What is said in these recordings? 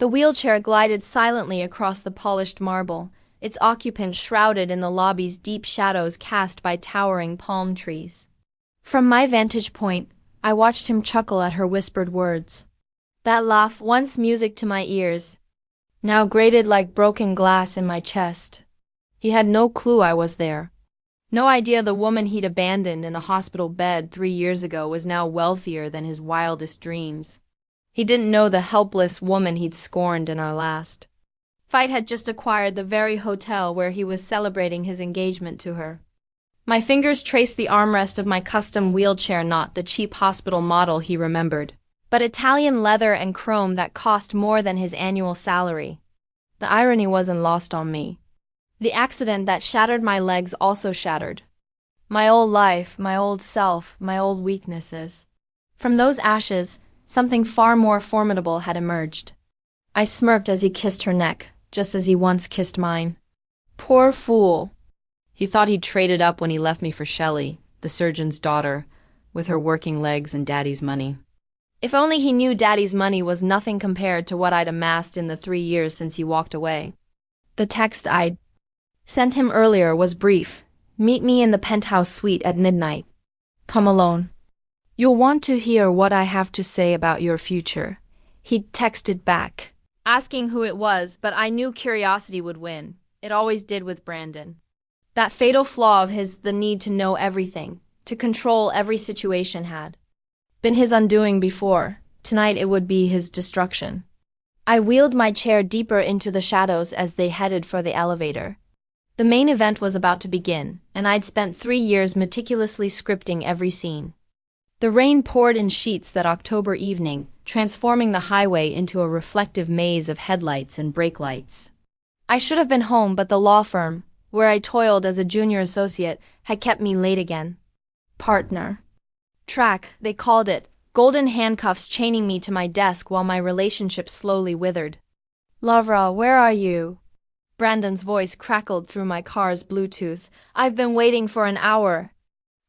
The wheelchair glided silently across the polished marble, its occupant shrouded in the lobby's deep shadows cast by towering palm trees. From my vantage point, I watched him chuckle at her whispered words. That laugh, once music to my ears, now grated like broken glass in my chest. He had no clue I was there. No idea the woman he'd abandoned in a hospital bed 3 years ago was now wealthier than his wildest dreams. He didn't know the helpless woman he'd scorned in our last fight had just acquired the very hotel where he was celebrating his engagement to her. My fingers traced the armrest of my custom wheelchair, not the cheap hospital model he remembered, but Italian leather and chrome that cost more than his annual salary. The irony wasn't lost on me. The accident that shattered my legs also shattered my old life, my old self, my old weaknesses. From those ashes, something far more formidable had emerged. I smirked as he kissed her neck, just as he once kissed mine. Poor fool. He thought he'd traded up when he left me for Shelley, the surgeon's daughter, with her working legs and Daddy's money. If only he knew Daddy's money was nothing compared to what I'd amassed in the 3 years since he walked away. The text I'd sent him earlier was brief. Meet me in the penthouse suite at midnight. Come alone. You'll want to hear what I have to say about your future. He'd texted back, asking who it was, but I knew curiosity would win. It always did with Brandon. That fatal flaw of his, the need to know everything, to control every situation, had been his undoing before. Tonight it would be his destruction. I wheeled my chair deeper into the shadows as they headed for the elevator. The main event was about to begin, and I'd spent 3 years meticulously scripting every scene. The rain poured in sheets that October evening, transforming the highway into a reflective maze of headlights and brake lights. I should have been home, but the law firm, where I toiled as a junior associate, had kept me late again. Partner. Track, they called it, golden handcuffs chaining me to my desk while my relationship slowly withered. Lavra, where are you? Brandon's voice crackled through my car's Bluetooth. I've been waiting for an hour.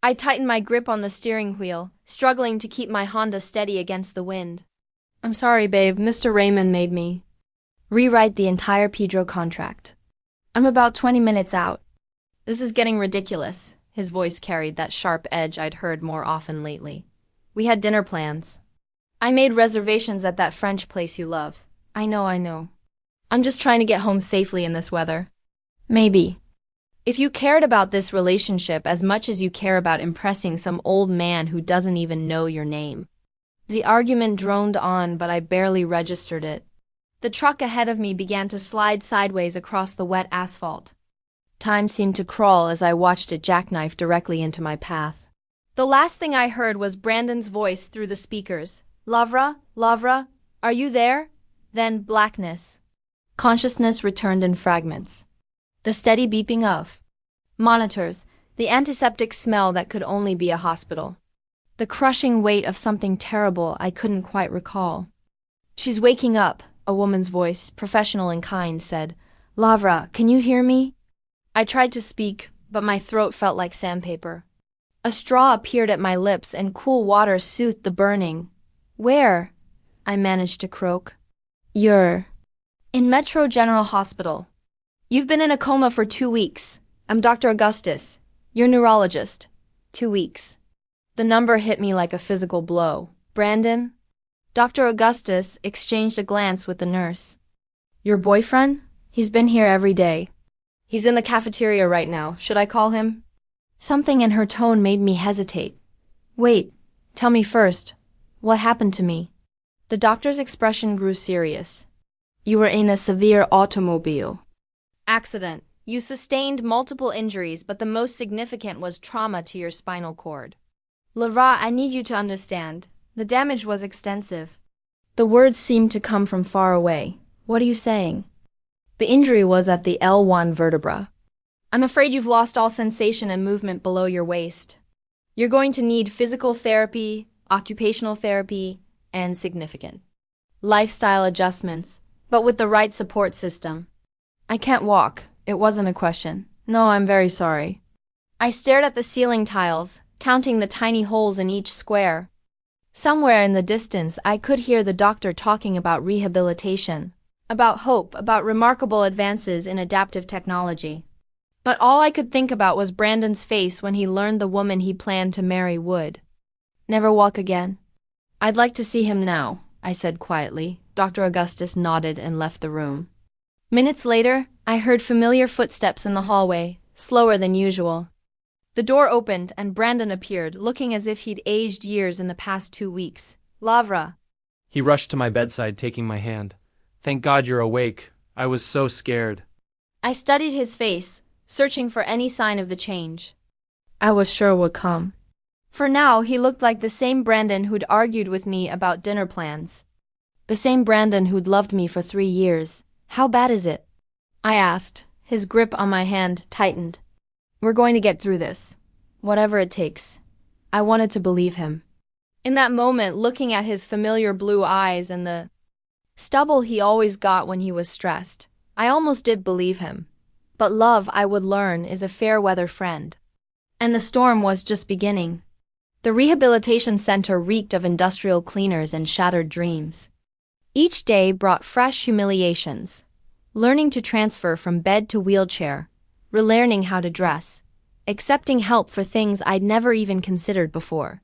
I tightened my grip on the steering wheel, struggling to keep my Honda steady against the wind. I'm sorry, babe. Mr. Raymond made me rewrite the entire Pedro contract. I'm about 20 minutes out. This is getting ridiculous. His voice carried that sharp edge I'd heard more often lately. We had dinner plans. I made reservations at that French place you love. I know. I'm just trying to get home safely in this weather. Maybe. If you cared about this relationship as much as you care about impressing some old man who doesn't even know your name. The argument droned on, but I barely registered it. The truck ahead of me began to slide sideways across the wet asphalt. Time seemed to crawl as I watched it jackknife directly into my path. The last thing I heard was Brandon's voice through the speakers. Lavra, are you there? Then blackness. Consciousness returned in fragments. The steady beeping of monitors, the antiseptic smell that could only be a hospital. The crushing weight of something terrible I couldn't quite recall. She's waking up, a woman's voice, professional and kind, said. Lavra, can you hear me? I tried to speak, but my throat felt like sandpaper. A straw appeared at my lips and cool water soothed the burning. Where? I managed to croak. You're in Metro General Hospital. You've been in a coma for 2 weeks. I'm Dr. Augustus, your neurologist. 2 weeks. The number hit me like a physical blow. Brandon? Dr. Augustus exchanged a glance with the nurse. Your boyfriend? He's been here every day. He's in the cafeteria right now. Should I call him? Something in her tone made me hesitate. Wait, tell me first. What happened to me? The doctor's expression grew serious. You were in a severe automobile accident. You sustained multiple injuries, but the most significant was trauma to your spinal cord. Lavra, I need you to understand. The damage was extensive. The words seemed to come from far away. What are you saying? The injury was at the L1 vertebra. I'm afraid you've lost all sensation and movement below your waist. You're going to need physical therapy, occupational therapy, and significant lifestyle adjustments, but with the right support system. I can't walk. It wasn't a question. No, I'm very sorry. I stared at the ceiling tiles, counting the tiny holes in each square. Somewhere in the distance, I could hear the doctor talking about rehabilitation, about hope, about remarkable advances in adaptive technology. But all I could think about was Brandon's face when he learned the woman he planned to marry would never walk again. "I'd like to see him now," I said quietly. Dr. Augustus nodded and left the room. Minutes later, I heard familiar footsteps in the hallway, slower than usual. The door opened and Brandon appeared, looking as if he'd aged years in the past 2 weeks. "Lavra." He rushed to my bedside, taking my hand. "Thank God you're awake. I was so scared." I studied his face, searching for any sign of the change I was sure would come. For now, he looked like the same Brandon who'd argued with me about dinner plans. The same Brandon who'd loved me for 3 years. "How bad is it?" I asked. His grip on my hand tightened. "We're going to get through this. Whatever it takes." I wanted to believe him. In that moment, looking at his familiar blue eyes and the stubble he always got when he was stressed, I almost did believe him. But love, I would learn, is a fair-weather friend. And the storm was just beginning. The rehabilitation center reeked of industrial cleaners and shattered dreams. Each day brought fresh humiliations. Learning to transfer from bed to wheelchair, relearning how to dress, accepting help for things I'd never even considered before.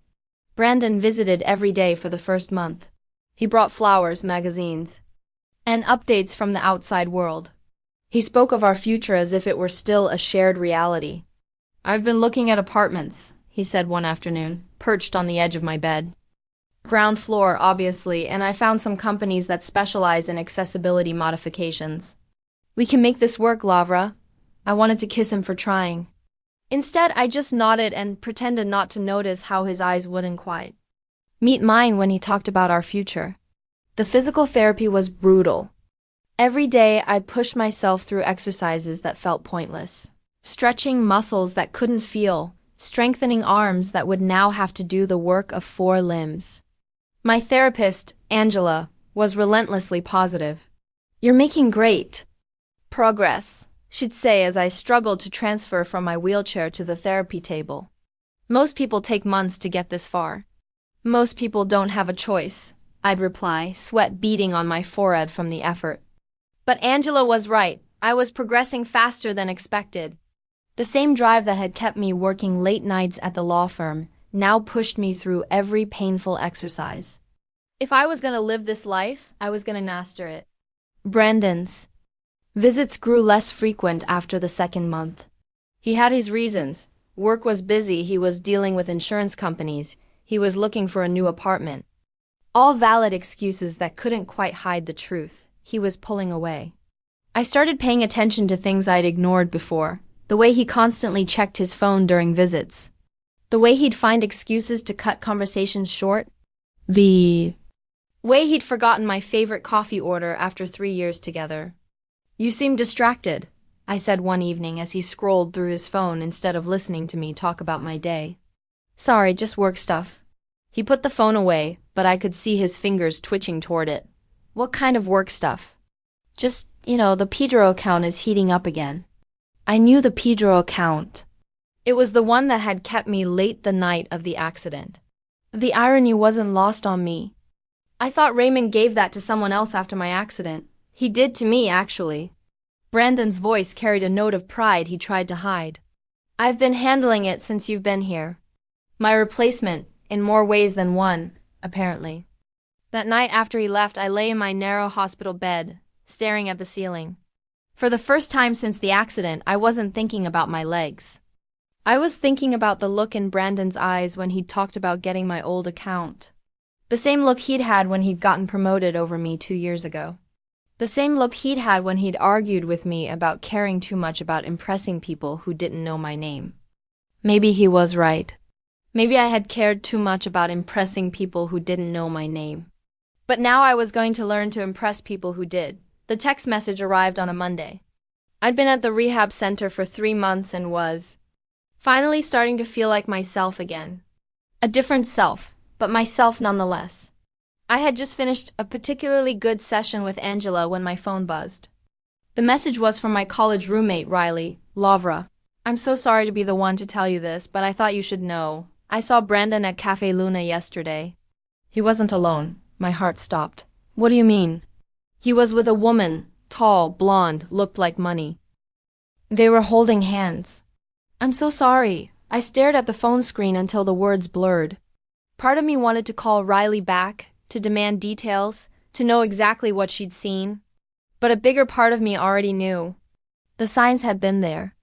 Brandon visited every day for the first month. He brought flowers, magazines, and updates from the outside world. He spoke of our future as if it were still a shared reality. "I've been looking at apartments," he said one afternoon, perched on the edge of my bed. "Ground floor, obviously, and I found some companies that specialize in accessibility modifications. We can make this work, Lavra." I wanted to kiss him for trying. Instead, I just nodded and pretended not to notice how his eyes wouldn't quiet meet mine when he talked about our future. The physical therapy was brutal. Every day, I'd push myself through exercises that felt pointless. Stretching muscles that couldn't feel, strengthening arms that would now have to do the work of 4 limbs. My therapist, Angela, was relentlessly positive. "You're making great progress," she'd say as I struggled to transfer from my wheelchair to the therapy table. "Most people take months to get this far." "Most people don't have a choice," I'd reply, sweat beading on my forehead from the effort. But Angela was right. I was progressing faster than expected. The same drive that had kept me working late nights at the law firm now pushed me through every painful exercise. If I was going to live this life, I was going to master it. Brandon's visits grew less frequent after the 2nd month. He had his reasons. Work was busy, he was dealing with insurance companies, he was looking for a new apartment. All valid excuses that couldn't quite hide the truth. He was pulling away. I started paying attention to things I'd ignored before. The way he constantly checked his phone during visits. The way he'd find excuses to cut conversations short. The way he'd forgotten my favorite coffee order after 3 years together. "You seem distracted," I said one evening as he scrolled through his phone instead of listening to me talk about my day. "Sorry, just work stuff." He put the phone away, but I could see his fingers twitching toward it. "What kind of work stuff?" "Just, the Pedro account is heating up again." I knew the Pedro account. It was the one that had kept me late the night of the accident. The irony wasn't lost on me. I thought Raymond gave that to someone else after my accident. He did to me, actually. Brandon's voice carried a note of pride he tried to hide. "I've been handling it since you've been here. My replacement, in more ways than one, apparently." That night after he left, I lay in my narrow hospital bed, staring at the ceiling. For the first time since the accident, I wasn't thinking about my legs. I was thinking about the look in Brandon's eyes when he'd talked about getting my old account. The same look he'd had when he'd gotten promoted over me 2 years ago. The same look he'd had when he'd argued with me about caring too much about impressing people who didn't know my name. Maybe he was right. Maybe I had cared too much about impressing people who didn't know my name. But now I was going to learn to impress people who did. The text message arrived on a Monday. I'd been at the rehab center for 3 months and was finally starting to feel like myself again. A different self, but myself nonetheless. I had just finished a particularly good session with Angela when my phone buzzed. The message was from my college roommate, Riley, Lavra. "I'm so sorry to be the one to tell you this, but I thought you should know. I saw Brandon at Cafe Luna yesterday." He wasn't alone. My heart stopped. "What do you mean?" He was with a woman, tall, blonde, looked like money. They were holding hands. I'm so sorry. I stared at the phone screen until the words blurred. Part of me wanted to call Riley back, to demand details, to know exactly what she'd seen. But a bigger part of me already knew. The signs had been there.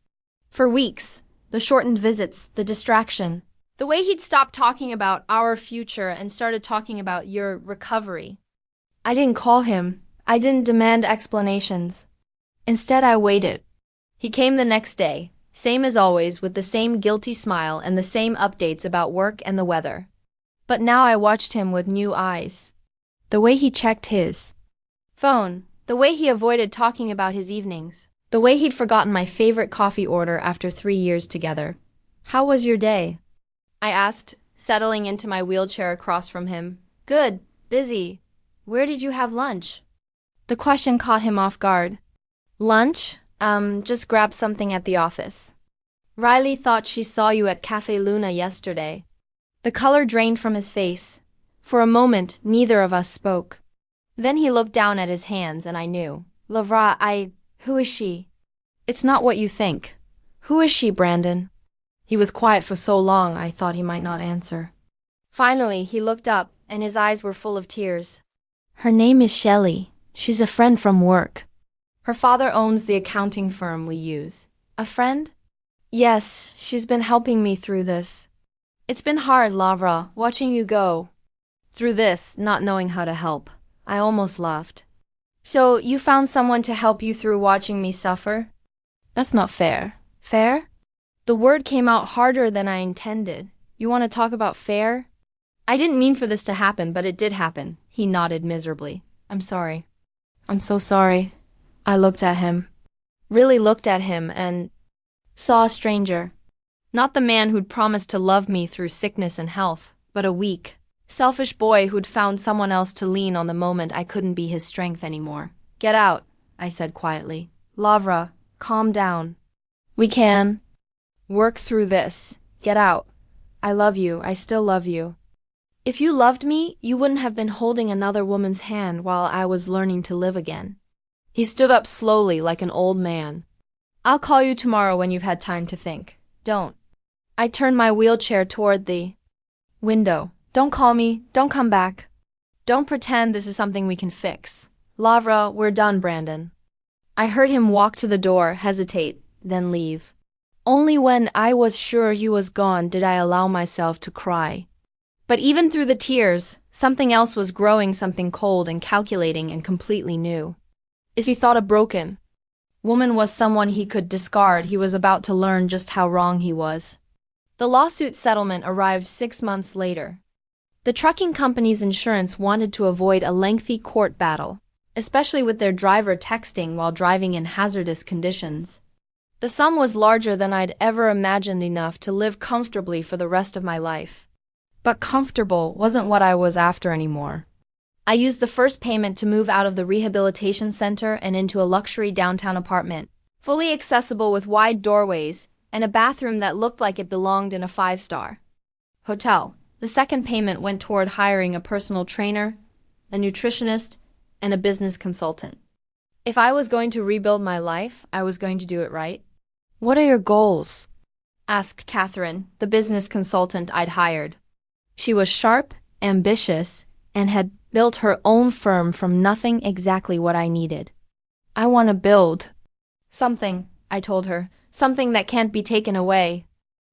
For weeks, the shortened visits, the distraction. The way he'd stopped talking about our future and started talking about your recovery. I didn't call him. I didn't demand explanations. Instead, I waited. He came the next day, same as always, with the same guilty smile and the same updates about work and the weather. But now I watched him with new eyes. The way he checked his phone, the way he avoided talking about his evenings, the way he'd forgotten my favorite coffee order after 3 years together. How was your day? I asked, settling into my wheelchair across from him. Good, busy. Where did you have lunch? The question caught him off guard. Lunch? Just grabbed something at the office. Riley thought she saw you at Cafe Luna yesterday. The color drained from his face. For a moment, neither of us spoke. Then he looked down at his hands and I knew. Lavra, who is she? It's not what you think. Who is she, Brandon? He was quiet for so long I thought he might not answer. Finally, he looked up and his eyes were full of tears. Her name is Shelley. She's a friend from work. Her father owns the accounting firm we use. A friend? Yes, she's been helping me through this. It's been hard, Lavra, watching you go. Through this, not knowing how to help. I almost laughed. So, you found someone to help you through watching me suffer? That's not fair. Fair? The word came out harder than I intended. You want to talk about fair? I didn't mean for this to happen, but it did happen. He nodded miserably. I'm sorry. I'm so sorry. I looked at him. Really looked at him and saw a stranger. Not the man who'd promised to love me through sickness and health, but a weak, selfish boy who'd found someone else to lean on the moment I couldn't be his strength anymore. Get out, I said quietly. Lavra, calm down. We can work through this. Get out. I love you. I still love you. If you loved me, you wouldn't have been holding another woman's hand while I was learning to live again. He stood up slowly like an old man. I'll call you tomorrow when you've had time to think. Don't. I turned my wheelchair toward the window. Don't call me. Don't come back. Don't pretend this is something we can fix. Lavra, we're done, Brandon. I heard him walk to the door, hesitate, then leave. Only when I was sure he was gone did I allow myself to cry. But even through the tears, something else was growing, something cold and calculating and completely new. If he thought a broken woman was someone he could discard, he was about to learn just how wrong he was. The lawsuit settlement arrived 6 months later. The trucking company's insurance wanted to avoid a lengthy court battle, especially with their driver texting while driving in hazardous conditions. The sum was larger than I'd ever imagined, enough to live comfortably for the rest of my life. But comfortable wasn't what I was after anymore. I used the first payment to move out of the rehabilitation center and into a luxury downtown apartment, fully accessible with wide doorways and a bathroom that looked like it belonged in a 5-star hotel. The second payment went toward hiring a personal trainer, a nutritionist, and a business consultant. If I was going to rebuild my life, I was going to do it right. What are your goals? Asked Catherine, the business consultant I'd hired. She was sharp, ambitious, and had built her own firm from nothing, exactly what I needed. I want to build something, I told her, something that can't be taken away.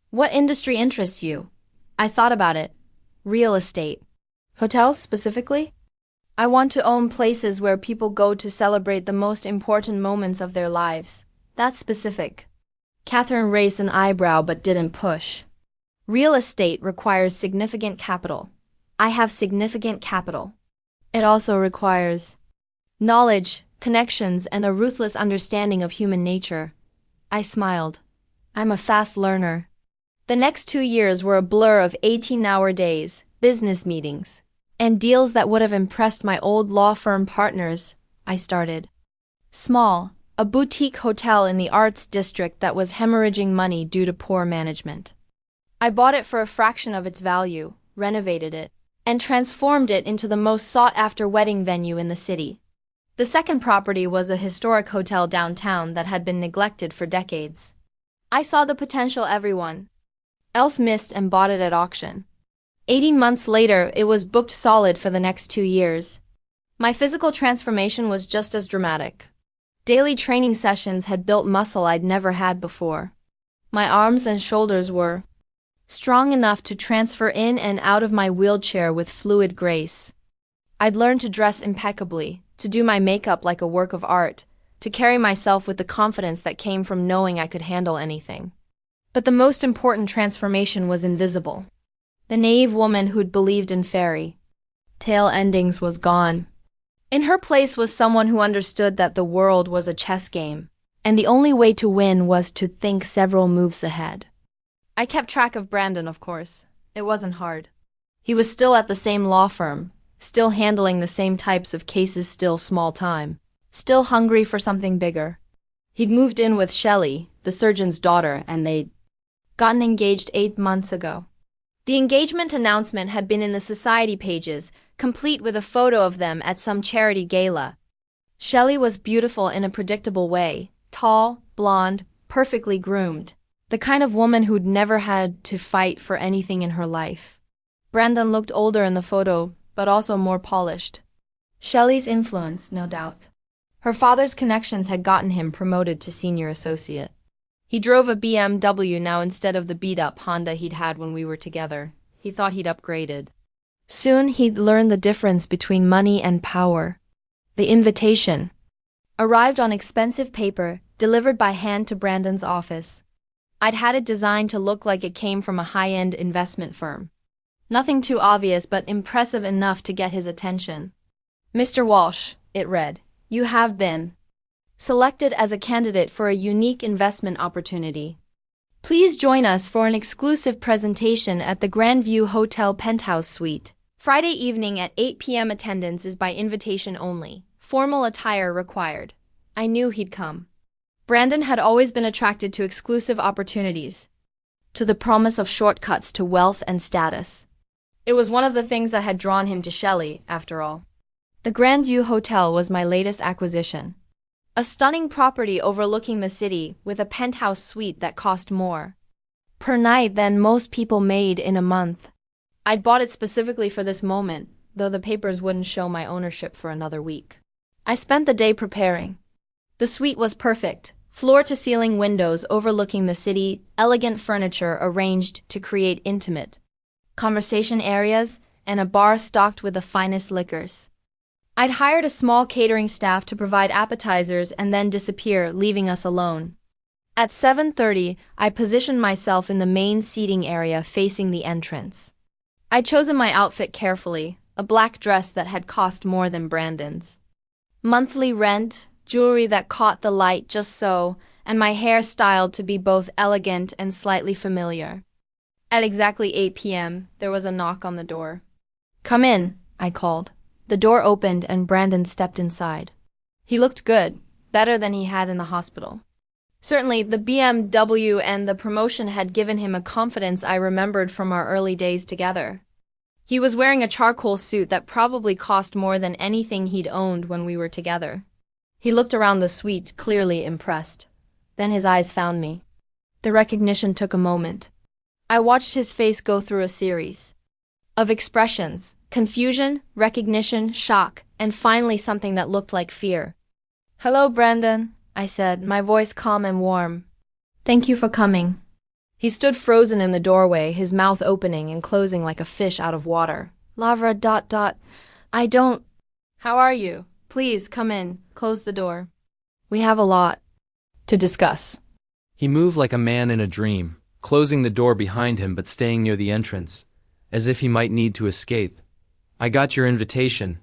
What industry interests you? I thought about it. Real estate. Hotels specifically? I want to own places where people go to celebrate the most important moments of their lives. That's specific. Catherine raised an eyebrow but didn't push. Real estate requires significant capital. I have significant capital. It also requires knowledge, connections, and a ruthless understanding of human nature. I smiled. I'm a fast learner. The next 2 years were a blur of 18-hour days, business meetings, and deals that would have impressed my old law firm partners. I started small, a boutique hotel in the arts district that was hemorrhaging money due to poor management. I bought it for a fraction of its value, renovated it, and transformed it into the most sought-after wedding venue in the city. The second property was a historic hotel downtown that had been neglected for decades. I saw the potential everyone else missed and bought it at auction. 18 months later, it was booked solid for the next 2 years. My physical transformation was just as dramatic. Daily training sessions had built muscle I'd never had before. My arms and shoulders were strong enough to transfer in and out of my wheelchair with fluid grace. I'd learned to dress impeccably, to do my makeup like a work of art, to carry myself with the confidence that came from knowing I could handle anything. But the most important transformation was invisible. The naive woman who'd believed in fairy tale endings was gone. In her place was someone who understood that the world was a chess game, and the only way to win was to think several moves ahead. I kept track of Brandon, of course. It wasn't hard. He was still at the same law firm, still handling the same types of cases, still small time, still hungry for something bigger. He'd moved in with Shelley, the surgeon's daughter, and they'd gotten engaged 8 months ago. The engagement announcement had been in the society pages, complete with a photo of them at some charity gala. Shelley was beautiful in a predictable way, tall, blonde, perfectly groomed, the kind of woman who'd never had to fight for anything in her life. Brandon looked older in the photo, but also more polished. Shelley's influence, no doubt. Her father's connections had gotten him promoted to senior associate. He drove a BMW now instead of the beat-up Honda he'd had when we were together. He thought he'd upgraded. Soon he'd learn the difference between money and power. The invitation arrived on expensive paper, delivered by hand to Brandon's office. I'd had it designed to look like it came from a high-end investment firm. Nothing too obvious, but impressive enough to get his attention. Mr. Walsh, it read, you have been selected as a candidate for a unique investment opportunity. Please join us for an exclusive presentation at the Grandview Hotel Penthouse Suite. Friday evening at 8 p.m. Attendance is by invitation only. Formal attire required. I knew he'd come. Brandon had always been attracted to exclusive opportunities, to the promise of shortcuts to wealth and status. It was one of the things that had drawn him to Shelley, after all. The Grandview Hotel was my latest acquisition. A stunning property overlooking the city with a penthouse suite that cost more per night than most people made in a month. I'd bought it specifically for this moment, though the papers wouldn't show my ownership for another week. I spent the day preparing. The suite was perfect. Floor-to-ceiling windows overlooking the city, elegant furniture arranged to create intimate conversation areas, and a bar stocked with the finest liquors. I'd hired a small catering staff to provide appetizers and then disappear, leaving us alone. At 7:30, I positioned myself in the main seating area facing the entrance. I'd chosen my outfit carefully, a black dress that had cost more than Brandon's. Monthly rent, jewelry that caught the light just so, and my hair styled to be both elegant and slightly familiar. At exactly 8 p.m., there was a knock on the door. Come in, I called. The door opened and Brandon stepped inside. He looked good, better than he had in the hospital. Certainly, the BMW and the promotion had given him a confidence I remembered from our early days together. He was wearing a charcoal suit that probably cost more than anything he'd owned when we were together. He looked around the suite, clearly impressed. Then his eyes found me. The recognition took a moment. I watched his face go through a series of expressions: confusion, recognition, shock, and finally something that looked like fear. Hello, Brandon, I said, my voice calm and warm. Thank you for coming. He stood frozen in the doorway, his mouth opening and closing like a fish out of water. Lavra ... I don't... How are you? Please, come in. Close the door. We have a lot to discuss. He moved like a man in a dream, closing the door behind him but staying near the entrance, as if he might need to escape. I got your invitation,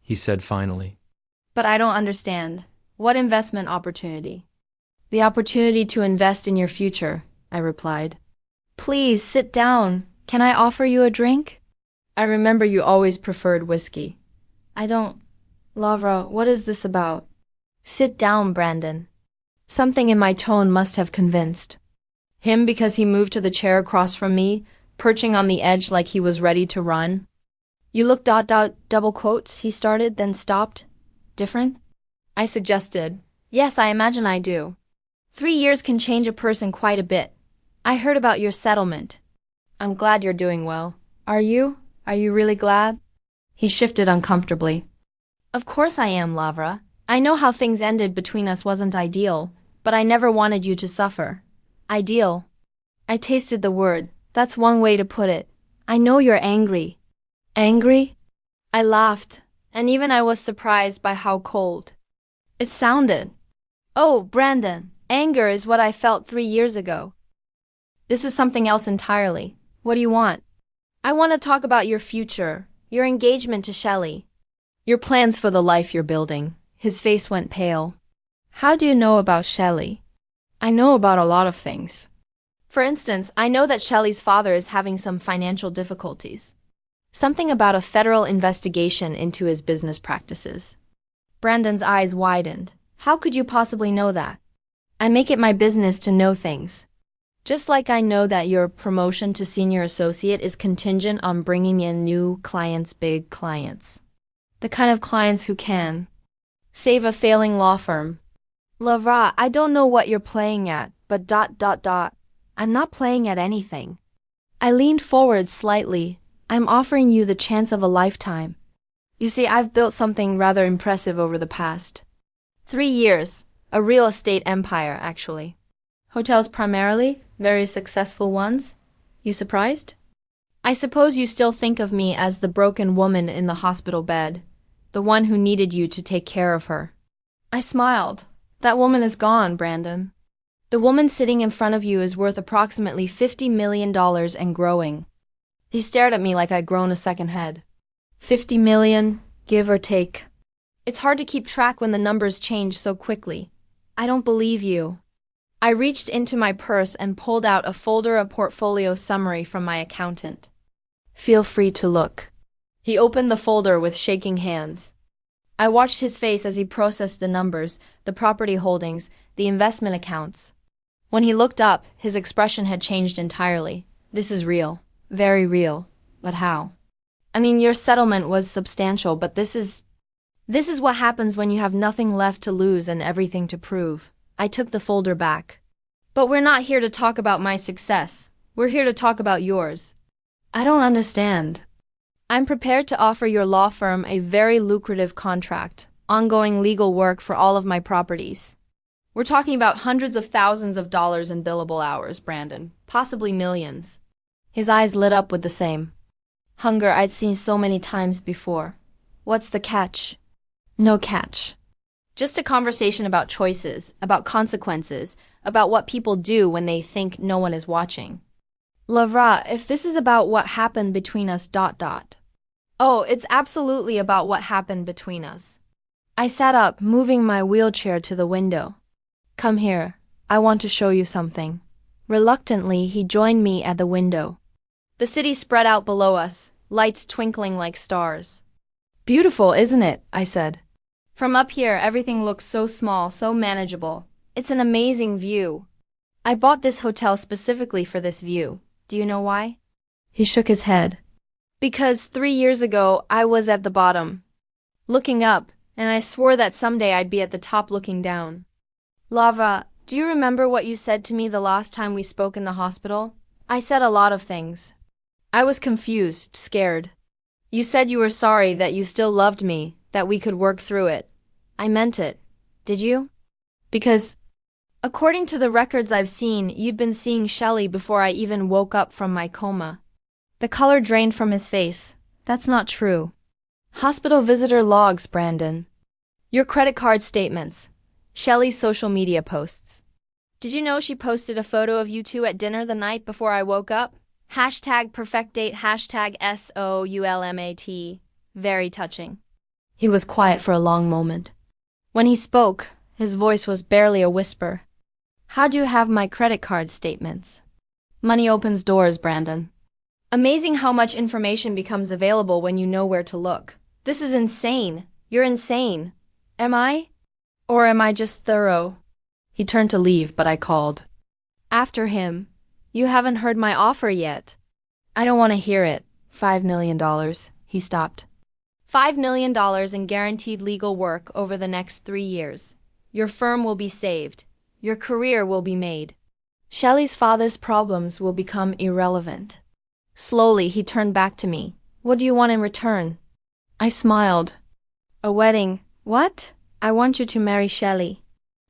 he said finally. But I don't understand. What investment opportunity? The opportunity to invest in your future, I replied. Please, sit down. Can I offer you a drink? I remember you always preferred whiskey. I don't... Lavra, what is this about? Sit down, Brandon. Something in my tone must have convinced him because he moved to the chair across from me, perching on the edge like he was ready to run. You look ... double quotes, he started, then stopped. Different? I suggested. Yes, I imagine I do. 3 years can change a person quite a bit. I heard about your settlement. I'm glad you're doing well. Are you? Are you really glad? He shifted uncomfortably. Of course I am, Lavra. I know how things ended between us wasn't ideal, but I never wanted you to suffer. Ideal. I tasted the word. That's one way to put it. I know you're angry. Angry? I laughed, and even I was surprised by how cold it sounded. Oh, Brandon, anger is what I felt 3 years ago. This is something else entirely. What do you want? I want to talk about your future, your engagement to Shelley, your plans for the life you're building. His face went pale. How do you know about Shelley? I know about a lot of things. For instance, I know that Shelley's father is having some financial difficulties. Something about a federal investigation into his business practices. Brandon's eyes widened. How could you possibly know that? I make it my business to know things. Just like I know that your promotion to senior associate is contingent on bringing in new clients, big clients. The kind of clients who can save a failing law firm. Lavra, I don't know what you're playing at, but ... I'm not playing at anything. I leaned forward slightly. I'm offering you the chance of a lifetime. You see, I've built something rather impressive over the past 3 years. A real estate empire, actually. Hotels primarily, very successful ones. You surprised? I suppose you still think of me as the broken woman in the hospital bed, the one who needed you to take care of her. I smiled. That woman is gone, Brandon. The woman sitting in front of you is worth approximately $50 million and growing. He stared at me like I'd grown a second head. 50 million, give or take. It's hard to keep track when the numbers change so quickly. I don't believe you. I reached into my purse and pulled out a folder of portfolio summary from my accountant. Feel free to look. He opened the folder with shaking hands. I watched his face as he processed the numbers, the property holdings, the investment accounts. When he looked up, his expression had changed entirely. This is real. Very real. But how? I mean, your settlement was substantial, but this is what happens when you have nothing left to lose and everything to prove. I took the folder back. But we're not here to talk about my success. We're here to talk about yours. I don't understand. I'm prepared to offer your law firm a very lucrative contract, ongoing legal work for all of my properties. We're talking about hundreds of thousands of dollars in billable hours, Brandon. Possibly millions. His eyes lit up with the same hunger I'd seen so many times before. What's the catch? No catch. Just a conversation about choices, about consequences, about what people do when they think no one is watching. Lavra, if this is about what happened between us ... Oh, it's absolutely about what happened between us. I sat up, moving my wheelchair to the window. Come here. I want to show you something. Reluctantly, he joined me at the window. The city spread out below us, lights twinkling like stars. Beautiful, isn't it? I said. From up here, everything looks so small, so manageable. It's an amazing view. I bought this hotel specifically for this view. Do you know why? He shook his head. Because 3 years ago, I was at the bottom, looking up, and I swore that someday I'd be at the top looking down. Lavra, do you remember what you said to me the last time we spoke in the hospital? I said a lot of things. I was confused, scared. You said you were sorry, that you still loved me, that we could work through it. I meant it. Did you? Because, according to the records I've seen, you'd been seeing Shelley before I even woke up from my coma. The color drained from his face. That's not true. Hospital visitor logs, Brandon. Your credit card statements. Shelley's social media posts. Did you know she posted a photo of you two at dinner the night before I woke up? #perfect date, #SOULMAT. Very touching. He was quiet for a long moment. When he spoke, his voice was barely a whisper. How do you have my credit card statements? Money opens doors, Brandon. Amazing how much information becomes available when you know where to look. This is insane. You're insane. Am I? Or am I just thorough? He turned to leave, but I called. After him. You haven't heard my offer yet. I don't want to hear it. $5 million. He stopped. $5 million in guaranteed legal work over the next 3 years. Your firm will be saved. Your career will be made. Shelley's father's problems will become irrelevant. Slowly, he turned back to me. What do you want in return? I smiled. A wedding. What? I want you to marry Shelley.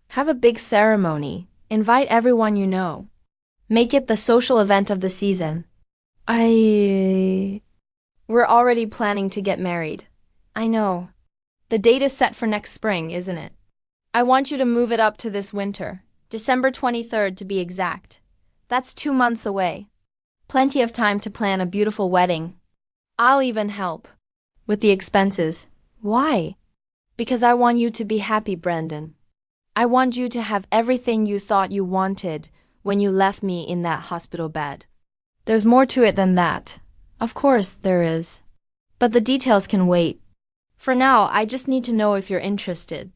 Have a big ceremony. Invite everyone you know. Make it the social event of the season. We're already planning to get married. I know. The date is set for next spring, isn't it? I want you to move it up to this winter. December 23rd to be exact. That's 2 months away. Plenty of time to plan a beautiful wedding. I'll even help. With the expenses. Why? Because I want you to be happy, Brandon. I want you to have everything you thought you wanted when you left me in that hospital bed. There's more to it than that. Of course there is. But the details can wait. For now, I just need to know if you're interested.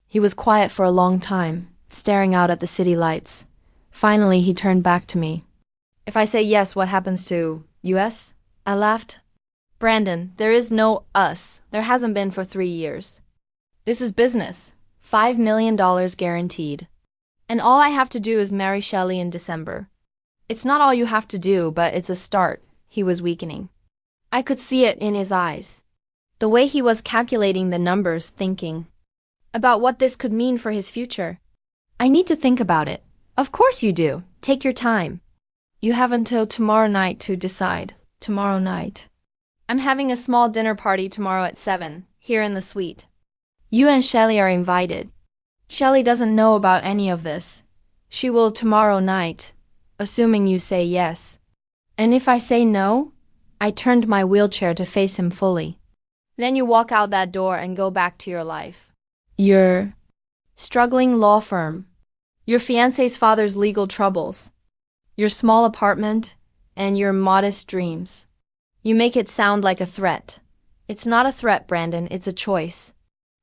He was quiet for a long time, staring out at the city lights. Finally, he turned back to me. If I say yes, what happens to us? I laughed. Brandon, there is no us. There hasn't been for 3 years. This is business. $5 million guaranteed. And all I have to do is marry Shelley in December. It's not all you have to do, but it's a start. He was weakening. I could see it in his eyes. The way he was calculating the numbers, thinking about what this could mean for his future. I need to think about it. Of course you do. Take your time. You have until tomorrow night to decide. Tomorrow night. I'm having a small dinner party tomorrow at 7, here in the suite. You and Shelley are invited. Shelley doesn't know about any of this. She will tomorrow night, assuming you say yes. And if I say no, I turned my wheelchair to face him fully. Then you walk out that door and go back to your life. Your struggling law firm. Your fiancé's father's legal troubles. Your small apartment and your modest dreams. You make it sound like a threat. It's not a threat, Brandon, it's a choice.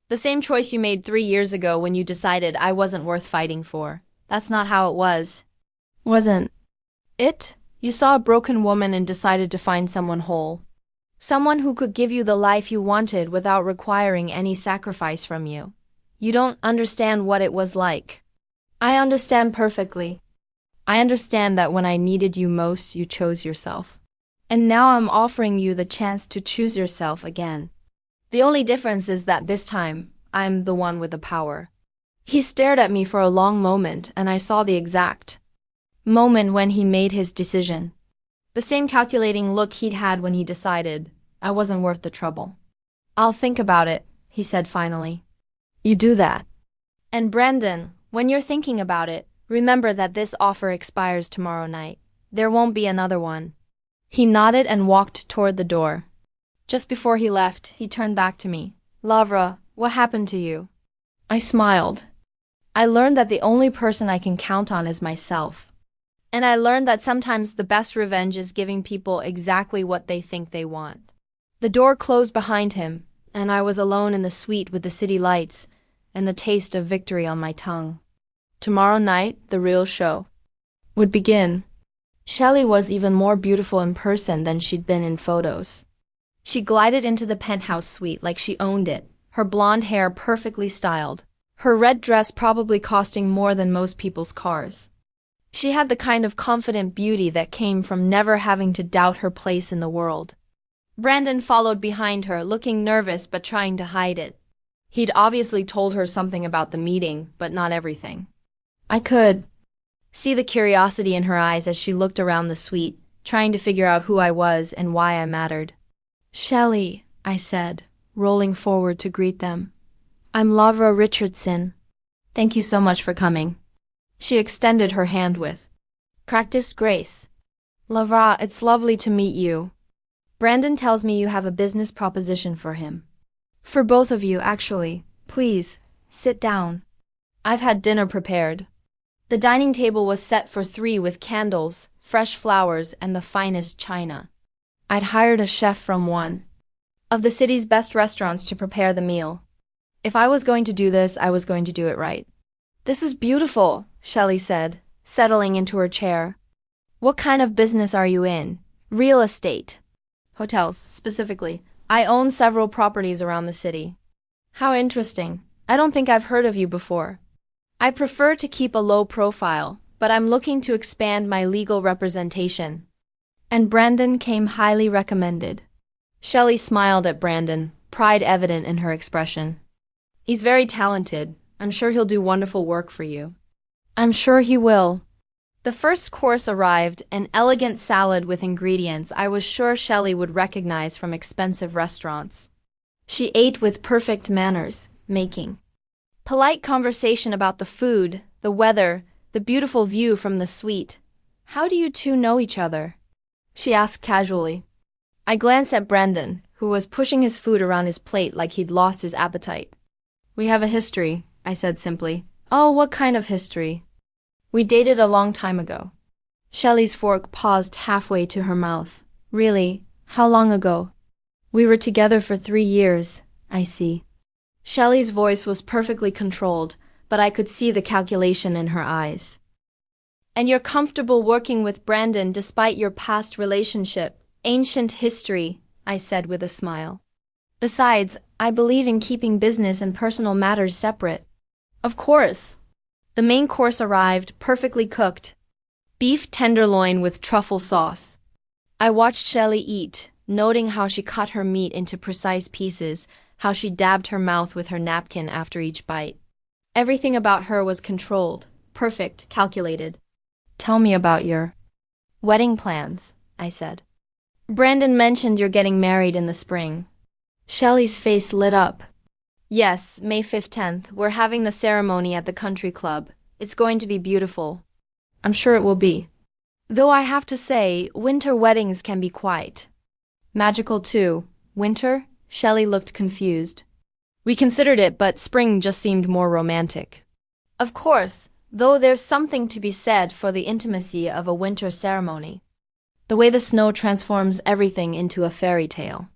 The same choice you made 3 years ago when you decided I wasn't worth fighting for. That's not how it was. Wasn't it? You saw a broken woman and decided to find someone whole. Someone who could give you the life you wanted without requiring any sacrifice from you. You don't understand what it was like. I understand perfectly. I understand that when I needed you most, you chose yourself. And now I'm offering you the chance to choose yourself again. The only difference is that this time, I'm the one with the power. He stared at me for a long moment, and I saw the exact moment when he made his decision. The same calculating look he'd had when he decided I wasn't worth the trouble. I'll think about it, he said finally. You do that. And Brandon, when you're thinking about it, remember that this offer expires tomorrow night. There won't be another one. He nodded and walked toward the door. Just before he left, he turned back to me. Lavra, what happened to you? I smiled. I learned that the only person I can count on is myself. And I learned that sometimes the best revenge is giving people exactly what they think they want. The door closed behind him, and I was alone in the suite with the city lights and the taste of victory on my tongue. Tomorrow night, the real show would begin. Shelley was even more beautiful in person than she'd been in photos. She glided into the penthouse suite like she owned it, her blonde hair perfectly styled, her red dress probably costing more than most people's cars. She had the kind of confident beauty that came from never having to doubt her place in the world. Brandon followed behind her, looking nervous but trying to hide it. He'd obviously told her something about the meeting, but not everything. I could see the curiosity in her eyes as she looked around the suite, trying to figure out who I was and why I mattered. Shelley, I said, rolling forward to greet them. I'm Lavra Richardson. Thank you so much for coming. She extended her hand with practiced grace. Lavra, it's lovely to meet you. Brandon tells me you have a business proposition for him. For both of you, actually. Please, sit down. I've had dinner prepared. The dining table was set for 3 with candles, fresh flowers, and the finest china. I'd hired a chef from one of the city's best restaurants to prepare the meal. If I was going to do this, I was going to do it right. This is beautiful, Shelley said, settling into her chair. What kind of business are you in? Real estate. Hotels, specifically. I own several properties around the city. How interesting. I don't think I've heard of you before. I prefer to keep a low profile, but I'm looking to expand my legal representation. And Brandon came highly recommended. Shelley smiled at Brandon, pride evident in her expression. He's very talented. I'm sure he'll do wonderful work for you. I'm sure he will. The first course arrived, an elegant salad with ingredients I was sure Shelley would recognize from expensive restaurants. She ate with perfect manners, making polite conversation about the food, the weather, the beautiful view from the suite. How do you two know each other? She asked casually. I glanced at Brandon, who was pushing his food around his plate like he'd lost his appetite. We have a history, I said simply. Oh, what kind of history? We dated a long time ago. Shelley's fork paused halfway to her mouth. Really? How long ago? We were together for 3 years, I see. Shelley's voice was perfectly controlled, but I could see the calculation in her eyes. And you're comfortable working with Brandon despite your past relationship, ancient history, I said with a smile. Besides, I believe in keeping business and personal matters separate. Of course. The main course arrived, perfectly cooked. Beef tenderloin with truffle sauce. I watched Shelley eat, noting how she cut her meat into precise pieces, how she dabbed her mouth with her napkin after each bite. Everything about her was controlled, perfect, calculated. Tell me about your wedding plans, I said. Brandon mentioned you're getting married in the spring. Shelley's face lit up. Yes, May 15th, we're having the ceremony at the country club. It's going to be beautiful. I'm sure it will be. Though I have to say, winter weddings can be quite magical too. Winter? Shelley looked confused. We considered it, but spring just seemed more romantic. Of course, though there's something to be said for the intimacy of a winter ceremony. The way the snow transforms everything into a fairy tale.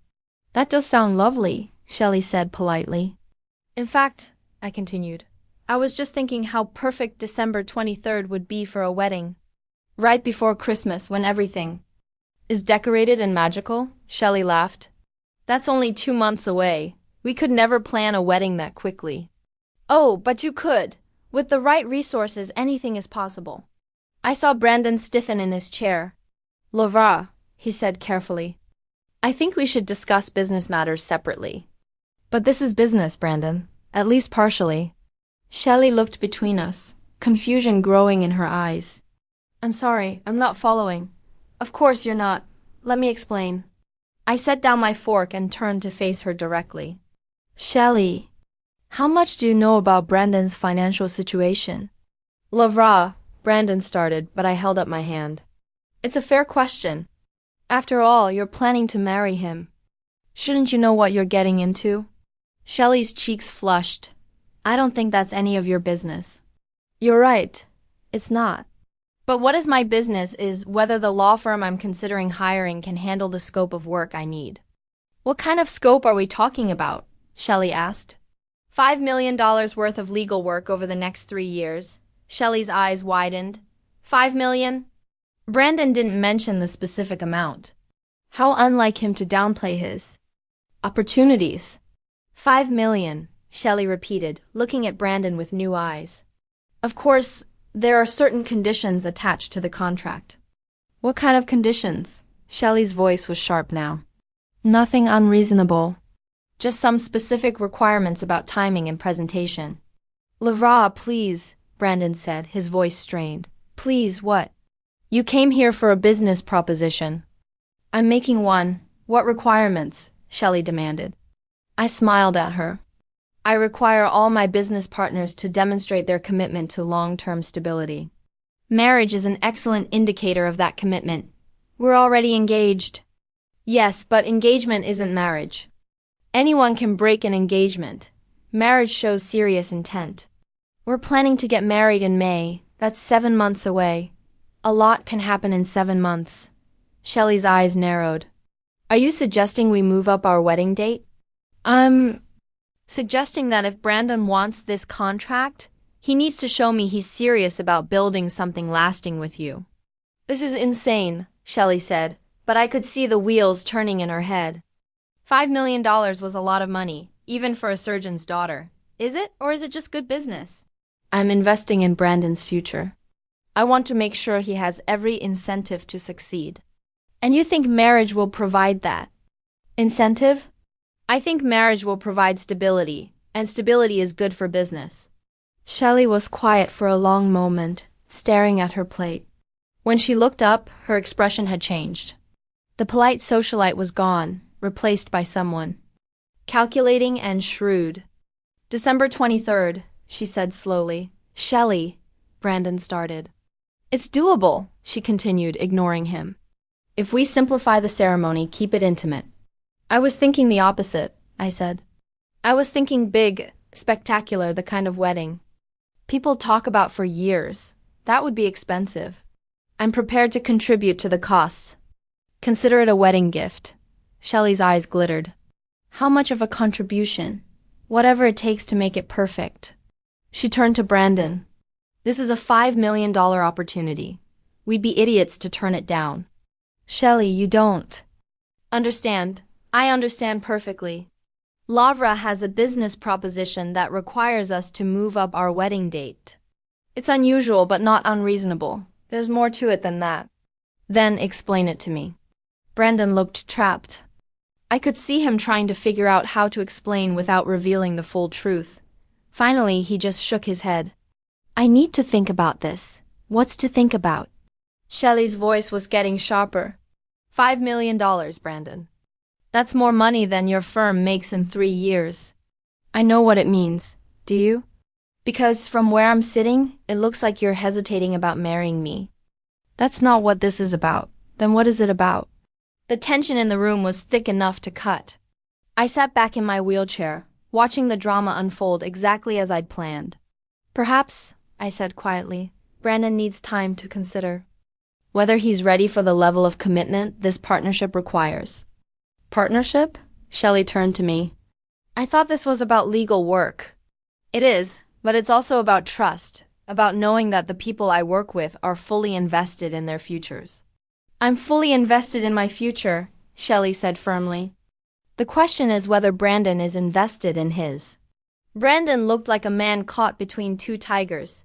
That does sound lovely, Shelley said politely. In fact, I continued, I was just thinking how perfect December 23rd would be for a wedding. Right before Christmas, when everything is decorated and magical, Shelley laughed. That's only 2 months away. We could never plan a wedding that quickly. Oh, but you could. With the right resources, anything is possible. I saw Brandon stiffen in his chair. Laura, he said carefully. I think we should discuss business matters separately. But this is business, Brandon. At least partially. Shelley looked between us, confusion growing in her eyes. I'm sorry, I'm not following. Of course you're not. Let me explain. I set down my fork and turned to face her directly. Shelley, how much do you know about Brandon's financial situation? Laura, Brandon started, but I held up my hand. It's a fair question. After all, you're planning to marry him. Shouldn't you know what you're getting into? Shelley's cheeks flushed. I don't think that's any of your business. You're right. It's not. But what is my business is whether the law firm I'm considering hiring can handle the scope of work I need. What kind of scope are we talking about? Shelley asked. $5 million worth of legal work over the next 3 years. Shelley's eyes widened. 5 million? Brandon didn't mention the specific amount. How unlike him to downplay his opportunities. 5 million, Shelley repeated, looking at Brandon with new eyes. Of course, there are certain conditions attached to the contract. What kind of conditions? Shelley's voice was sharp now. Nothing unreasonable. Just some specific requirements about timing and presentation. Laura, please, Brandon said, his voice strained. Please, what? You came here for a business proposition. I'm making one. What requirements? Shelley demanded. I smiled at her. I require all my business partners to demonstrate their commitment to long-term stability. Marriage is an excellent indicator of that commitment. We're already engaged. Yes, but engagement isn't marriage. Anyone can break an engagement. Marriage shows serious intent. We're planning to get married in May. That's 7 months away. A lot can happen in 7 months. Shelley's eyes narrowed. Are you suggesting we move up our wedding date? I'm suggesting that if Brandon wants this contract, he needs to show me he's serious about building something lasting with you. This is insane, Shelley said, but I could see the wheels turning in her head. $5 million was a lot of money, even for a surgeon's daughter. Is it, or is it just good business? I'm investing in Brandon's future. I want to make sure he has every incentive to succeed. And you think marriage will provide that? Incentive? I think marriage will provide stability, and stability is good for business. Shelley was quiet for a long moment, staring at her plate. When she looked up, her expression had changed. The polite socialite was gone, replaced by someone calculating and shrewd. December 23rd, she said slowly. Shelley, Brandon started. It's doable, she continued, ignoring him. If we simplify the ceremony, keep it intimate. I was thinking the opposite, I said. I was thinking big, spectacular, the kind of wedding people talk about for years. That would be expensive. I'm prepared to contribute to the costs. Consider it a wedding gift. Shelley's eyes glittered. How much of a contribution? Whatever it takes to make it perfect. She turned to Brandon. This is a $5 million opportunity. We'd be idiots to turn it down. Shelley, you don't understand. I understand perfectly. Lavra has a business proposition that requires us to move up our wedding date. It's unusual but not unreasonable. There's more to it than that. Then explain it to me. Brandon looked trapped. I could see him trying to figure out how to explain without revealing the full truth. Finally, he just shook his head. I need to think about this. What's to think about? Shelley's voice was getting sharper. $5 million, Brandon. That's more money than your firm makes in 3 years. I know what it means. Do you? Because from where I'm sitting, it looks like you're hesitating about marrying me. That's not what this is about. Then what is it about? The tension in the room was thick enough to cut. I sat back in my wheelchair, watching the drama unfold exactly as I'd planned. Perhaps, I said quietly, Brandon needs time to consider whether he's ready for the level of commitment this partnership requires. Partnership? Shelley turned to me. I thought this was about legal work. It is, but it's also about trust, about knowing that the people I work with are fully invested in their futures. I'm fully invested in my future, Shelley said firmly. The question is whether Brandon is invested in his. Brandon looked like a man caught between two tigers.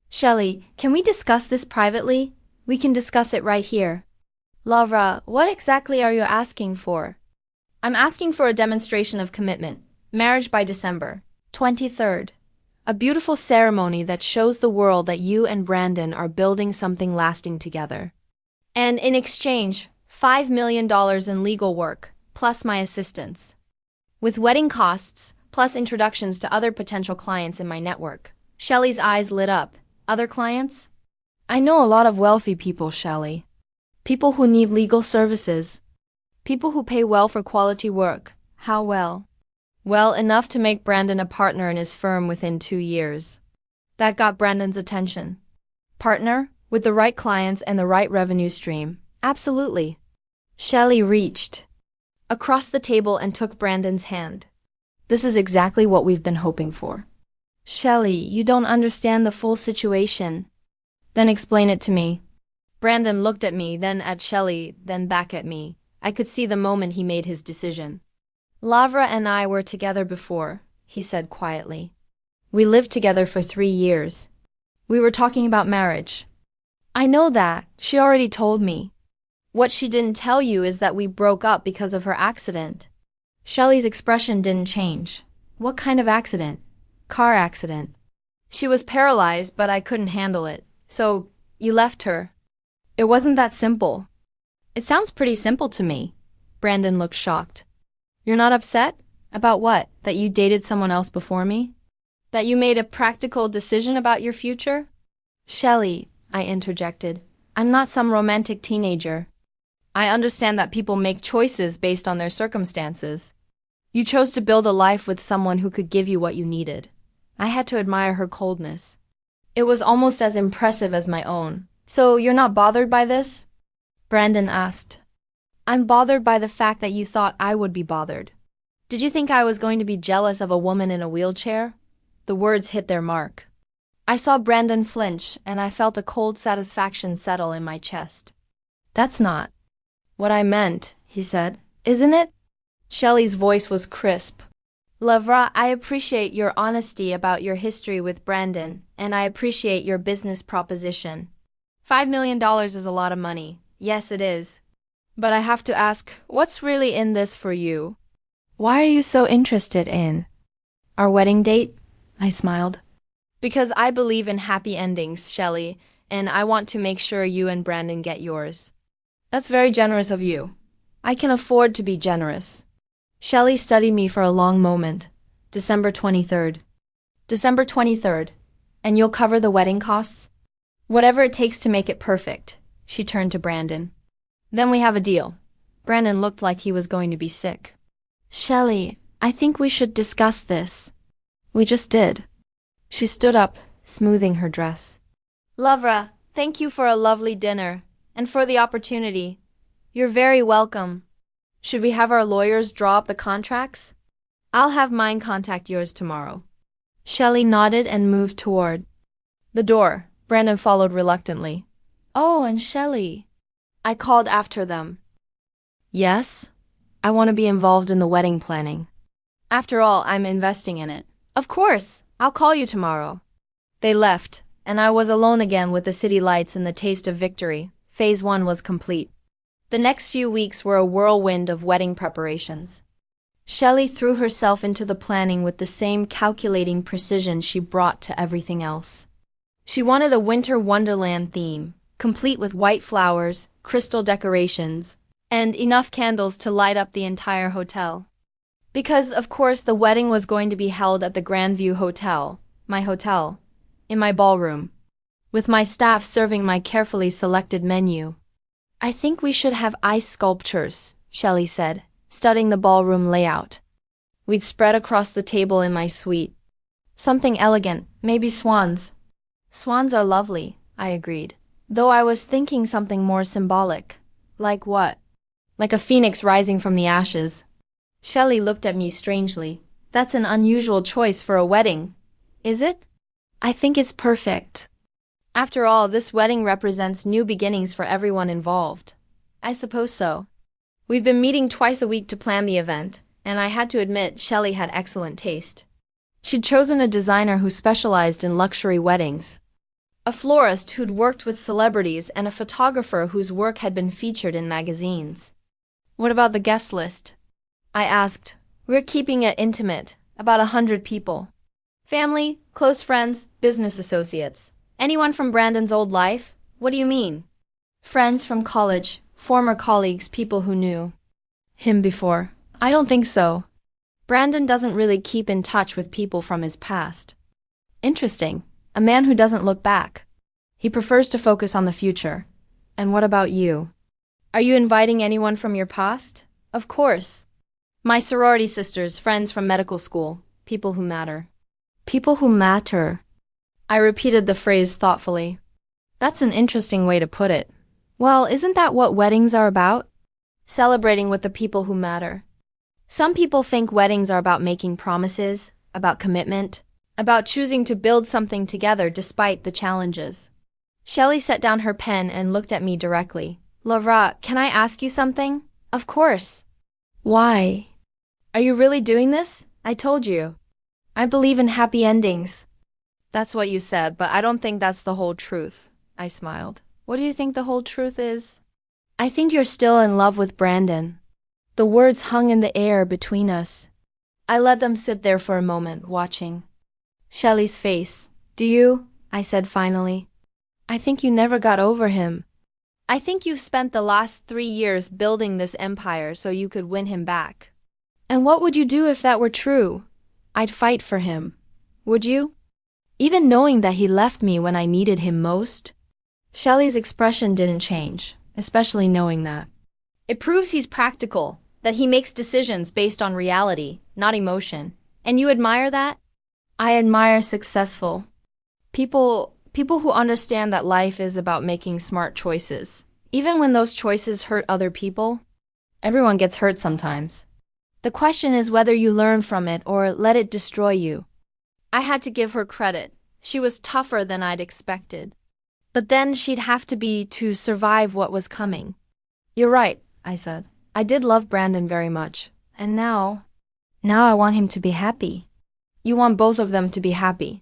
Shelley, can we discuss this privately? We can discuss it right here. Lavra, what exactly are you asking for? I'm asking for a demonstration of commitment. Marriage by December 23rd. A beautiful ceremony that shows the world that you and Brandon are building something lasting together. And in exchange, $5 million in legal work, plus my assistance. With wedding costs, plus introductions to other potential clients in my network. Shelley's eyes lit up. Other clients? I know a lot of wealthy people, Shelley. People who need legal services. People who pay well for quality work. How well? Well, enough to make Brandon a partner in his firm within 2 years. That got Brandon's attention. Partner? With the right clients and the right revenue stream. Absolutely. Shelley reached across the table and took Brandon's hand. This is exactly what we've been hoping for. Shelley, you don't understand the full situation. Then explain it to me. Brandon looked at me, then at Shelley, then back at me. I could see the moment he made his decision. Lavra and I were together before, he said quietly. We lived together for 3 years. We were talking about marriage. I know that. She already told me. What she didn't tell you is that we broke up because of her accident. Shelley's expression didn't change. What kind of accident? Car accident. She was paralyzed, but I couldn't handle it. So, you left her. It wasn't that simple. It sounds pretty simple to me. Brandon looked shocked. You're not upset? About what? That you dated someone else before me? That you made a practical decision about your future? Shelley, I interjected. I'm not some romantic teenager. I understand that people make choices based on their circumstances. You chose to build a life with someone who could give you what you needed. I had to admire her coldness. It was almost as impressive as my own. So you're not bothered by this? Brandon asked. I'm bothered by the fact that you thought I would be bothered. Did you think I was going to be jealous of a woman in a wheelchair? The words hit their mark. I saw Brandon flinch, and I felt a cold satisfaction settle in my chest. That's not what I meant, he said. Isn't it? Shelley's voice was crisp. Lavra, I appreciate your honesty about your history with Brandon, and I appreciate your business proposition. $5 million is a lot of money. Yes, it is. But I have to ask, what's really in this for you? Why are you so interested in our wedding date? I smiled. Because I believe in happy endings, Shelley, and I want to make sure you and Brandon get yours. That's very generous of you. I can afford to be generous. Shelley studied me for a long moment. December 23rd. December 23rd. And you'll cover the wedding costs? Whatever it takes to make it perfect. She turned to Brandon. Then we have a deal. Brandon looked like he was going to be sick. Shelley, I think we should discuss this. We just did. She stood up, smoothing her dress. Lavra, thank you for a lovely dinner, and for the opportunity. You're very welcome. Should we have our lawyers draw up the contracts? I'll have mine contact yours tomorrow. Shelley nodded and moved toward the door. Brandon followed reluctantly. Oh, and Shelley. I called after them. Yes? I want to be involved in the wedding planning. After all, I'm investing in it. Of course, I'll call you tomorrow. They left, and I was alone again with the city lights and the taste of victory. Phase 1 was complete. The next few weeks were a whirlwind of wedding preparations. Shelley threw herself into the planning with the same calculating precision she brought to everything else. She wanted a winter wonderland theme, complete with white flowers, crystal decorations, and enough candles to light up the entire hotel. Because, of course, the wedding was going to be held at the Grandview Hotel, my hotel, in my ballroom, with my staff serving my carefully selected menu. I think we should have ice sculptures, Shelley said, studying the ballroom layout. We'd spread across the table in my suite. Something elegant, maybe swans. Swans are lovely, I agreed, though I was thinking something more symbolic. Like what? Like a phoenix rising from the ashes. Shelley looked at me strangely. That's an unusual choice for a wedding. Is it? I think it's perfect. After all, this wedding represents new beginnings for everyone involved. I suppose so. We'd been meeting twice a week to plan the event, and I had to admit Shelley had excellent taste. She'd chosen a designer who specialized in luxury weddings, a florist who'd worked with celebrities, and a photographer whose work had been featured in magazines. What about the guest list? I asked. We're keeping it intimate, about 100 people. Family, close friends, business associates. Anyone from Brandon's old life? What do you mean? Friends from college, former colleagues, people who knew him before. I don't think so. Brandon doesn't really keep in touch with people from his past. Interesting. A man who doesn't look back. He prefers to focus on the future. And what about you? Are you inviting anyone from your past? Of course. My sorority sisters, friends from medical school, people who matter. People who matter. I repeated the phrase thoughtfully. That's an interesting way to put it. Well, isn't that what weddings are about? Celebrating with the people who matter. Some people think weddings are about making promises, about commitment, about choosing to build something together despite the challenges. Shelley set down her pen and looked at me directly. Lavra, can I ask you something? Of course. Why? Are you really doing this? I told you. I believe in happy endings. That's what you said, but I don't think that's the whole truth. I smiled. What do you think the whole truth is? I think you're still in love with Brandon. The words hung in the air between us. I let them sit there for a moment, watching Shelley's face. Do you? I said finally. I think you never got over him. I think you've spent the last 3 years building this empire so you could win him back. And what would you do if that were true? I'd fight for him. Would you? Even knowing that he left me when I needed him most? Shelley's expression didn't change, especially knowing that. It proves he's practical, that he makes decisions based on reality, not emotion. And you admire that? I admire successful people who understand that life is about making smart choices. Even when those choices hurt other people. Everyone gets hurt sometimes. The question is whether you learn from it or let it destroy you. I had to give her credit. She was tougher than I'd expected. But then she'd have to be to survive what was coming. You're right, I said. I did love Brandon very much, And now I want him to be happy. You want both of them to be happy.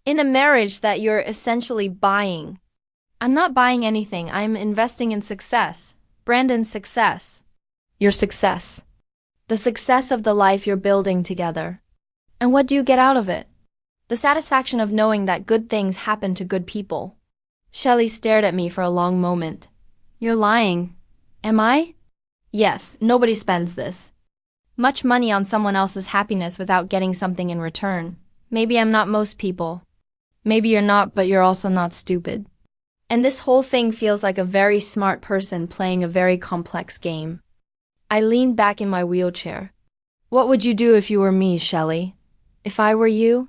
In a marriage that you're essentially buying. I'm not buying anything, I'm investing in success. Brandon's success. Your success. The success of the life you're building together. And what do you get out of it? The satisfaction of knowing that good things happen to good people. Shelley stared at me for a long moment. You're lying. Am I? Yes, nobody spends this much money on someone else's happiness without getting something in return. Maybe I'm not most people. Maybe you're not, but you're also not stupid. And this whole thing feels like a very smart person playing a very complex game. I leaned back in my wheelchair. What would you do if you were me, Shelley? If I were you?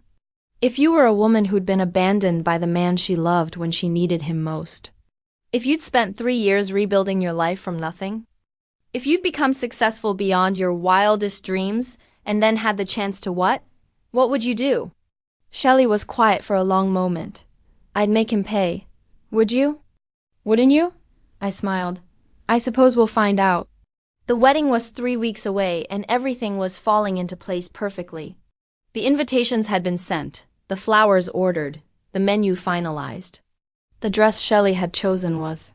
If you were a woman who'd been abandoned by the man she loved when she needed him most? If you'd spent 3 years rebuilding your life from nothing? If you'd become successful beyond your wildest dreams and then had the chance to what? What would you do? Shelley was quiet for a long moment. I'd make him pay. Would you? Wouldn't you? I smiled. I suppose we'll find out. The wedding was 3 weeks away and everything was falling into place perfectly. The invitations had been sent, the flowers ordered, the menu finalized. The dress Shelley had chosen was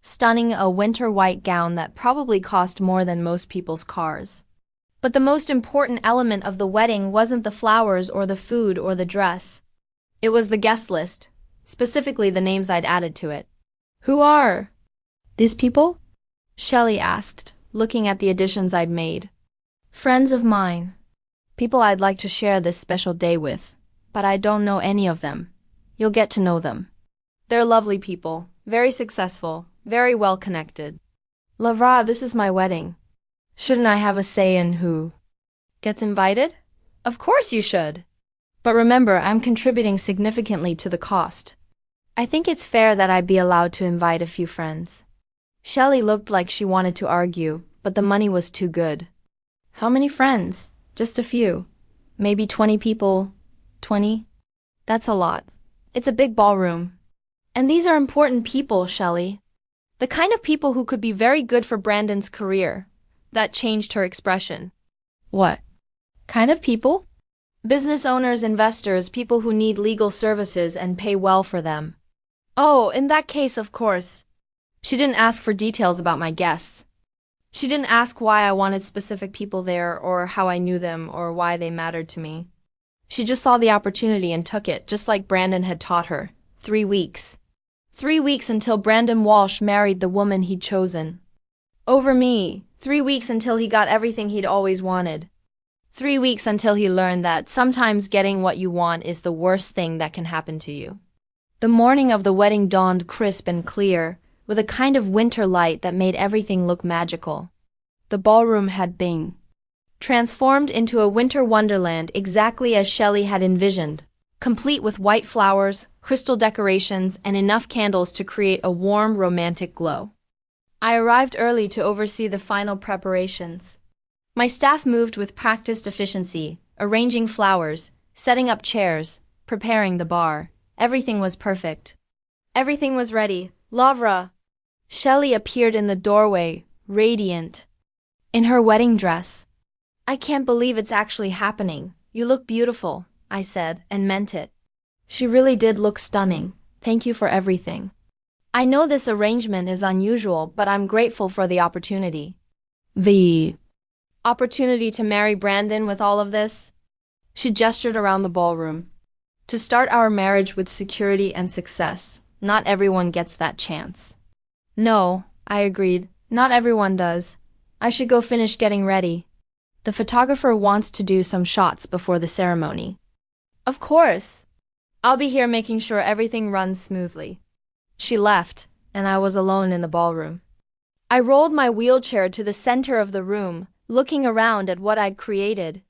stunning, a winter white gown that probably cost more than most people's cars. But the most important element of the wedding wasn't the flowers or the food or the dress. It was the guest list, specifically the names I'd added to it. Who are these people? Shelley asked, looking at the additions I'd made. Friends of mine. People I'd like to share this special day with, but I don't know any of them. You'll get to know them. They're lovely people, very successful, very well connected. Lavra, this is my wedding. Shouldn't I have a say in who gets invited? Of course you should. But remember, I'm contributing significantly to the cost. I think it's fair that I be allowed to invite a few friends. Shelley looked like she wanted to argue, but the money was too good. How many friends? Just a few. Maybe 20 people. 20? That's a lot. It's a big ballroom. And these are important people, Shelley. The kind of people who could be very good for Brandon's career. That changed her expression. What kind of people? Business owners, investors, people who need legal services and pay well for them. Oh, in that case, of course. She didn't ask for details about my guests. She didn't ask why I wanted specific people there or how I knew them or why they mattered to me. She just saw the opportunity and took it, just like Brandon had taught her. 3 weeks. 3 weeks until Brandon Walsh married the woman he'd chosen. Over me. 3 weeks until he got everything he'd always wanted. 3 weeks until he learned that sometimes getting what you want is the worst thing that can happen to you. The morning of the wedding dawned crisp and clear, with a kind of winter light that made everything look magical. The ballroom had been transformed into a winter wonderland exactly as Shelley had envisioned, complete with white flowers, crystal decorations, and enough candles to create a warm, romantic glow. I arrived early to oversee the final preparations. My staff moved with practiced efficiency, arranging flowers, setting up chairs, preparing the bar. Everything was perfect. Everything was ready. Lavra! Shelley appeared in the doorway, radiant, in her wedding dress. I can't believe it's actually happening. You look beautiful, I said, and meant it. She really did look stunning. Thank you for everything. I know this arrangement is unusual, but I'm grateful for the opportunity. The opportunity to marry Brandon with all of this? She gestured around the ballroom. To start our marriage with security and success. Not everyone gets that chance. No, I agreed. Not everyone does. I should go finish getting ready. The photographer wants to do some shots before the ceremony. Of course. I'll be here making sure everything runs smoothly. She left, and I was alone in the ballroom. I rolled my wheelchair to the center of the room, looking around at what I'd created.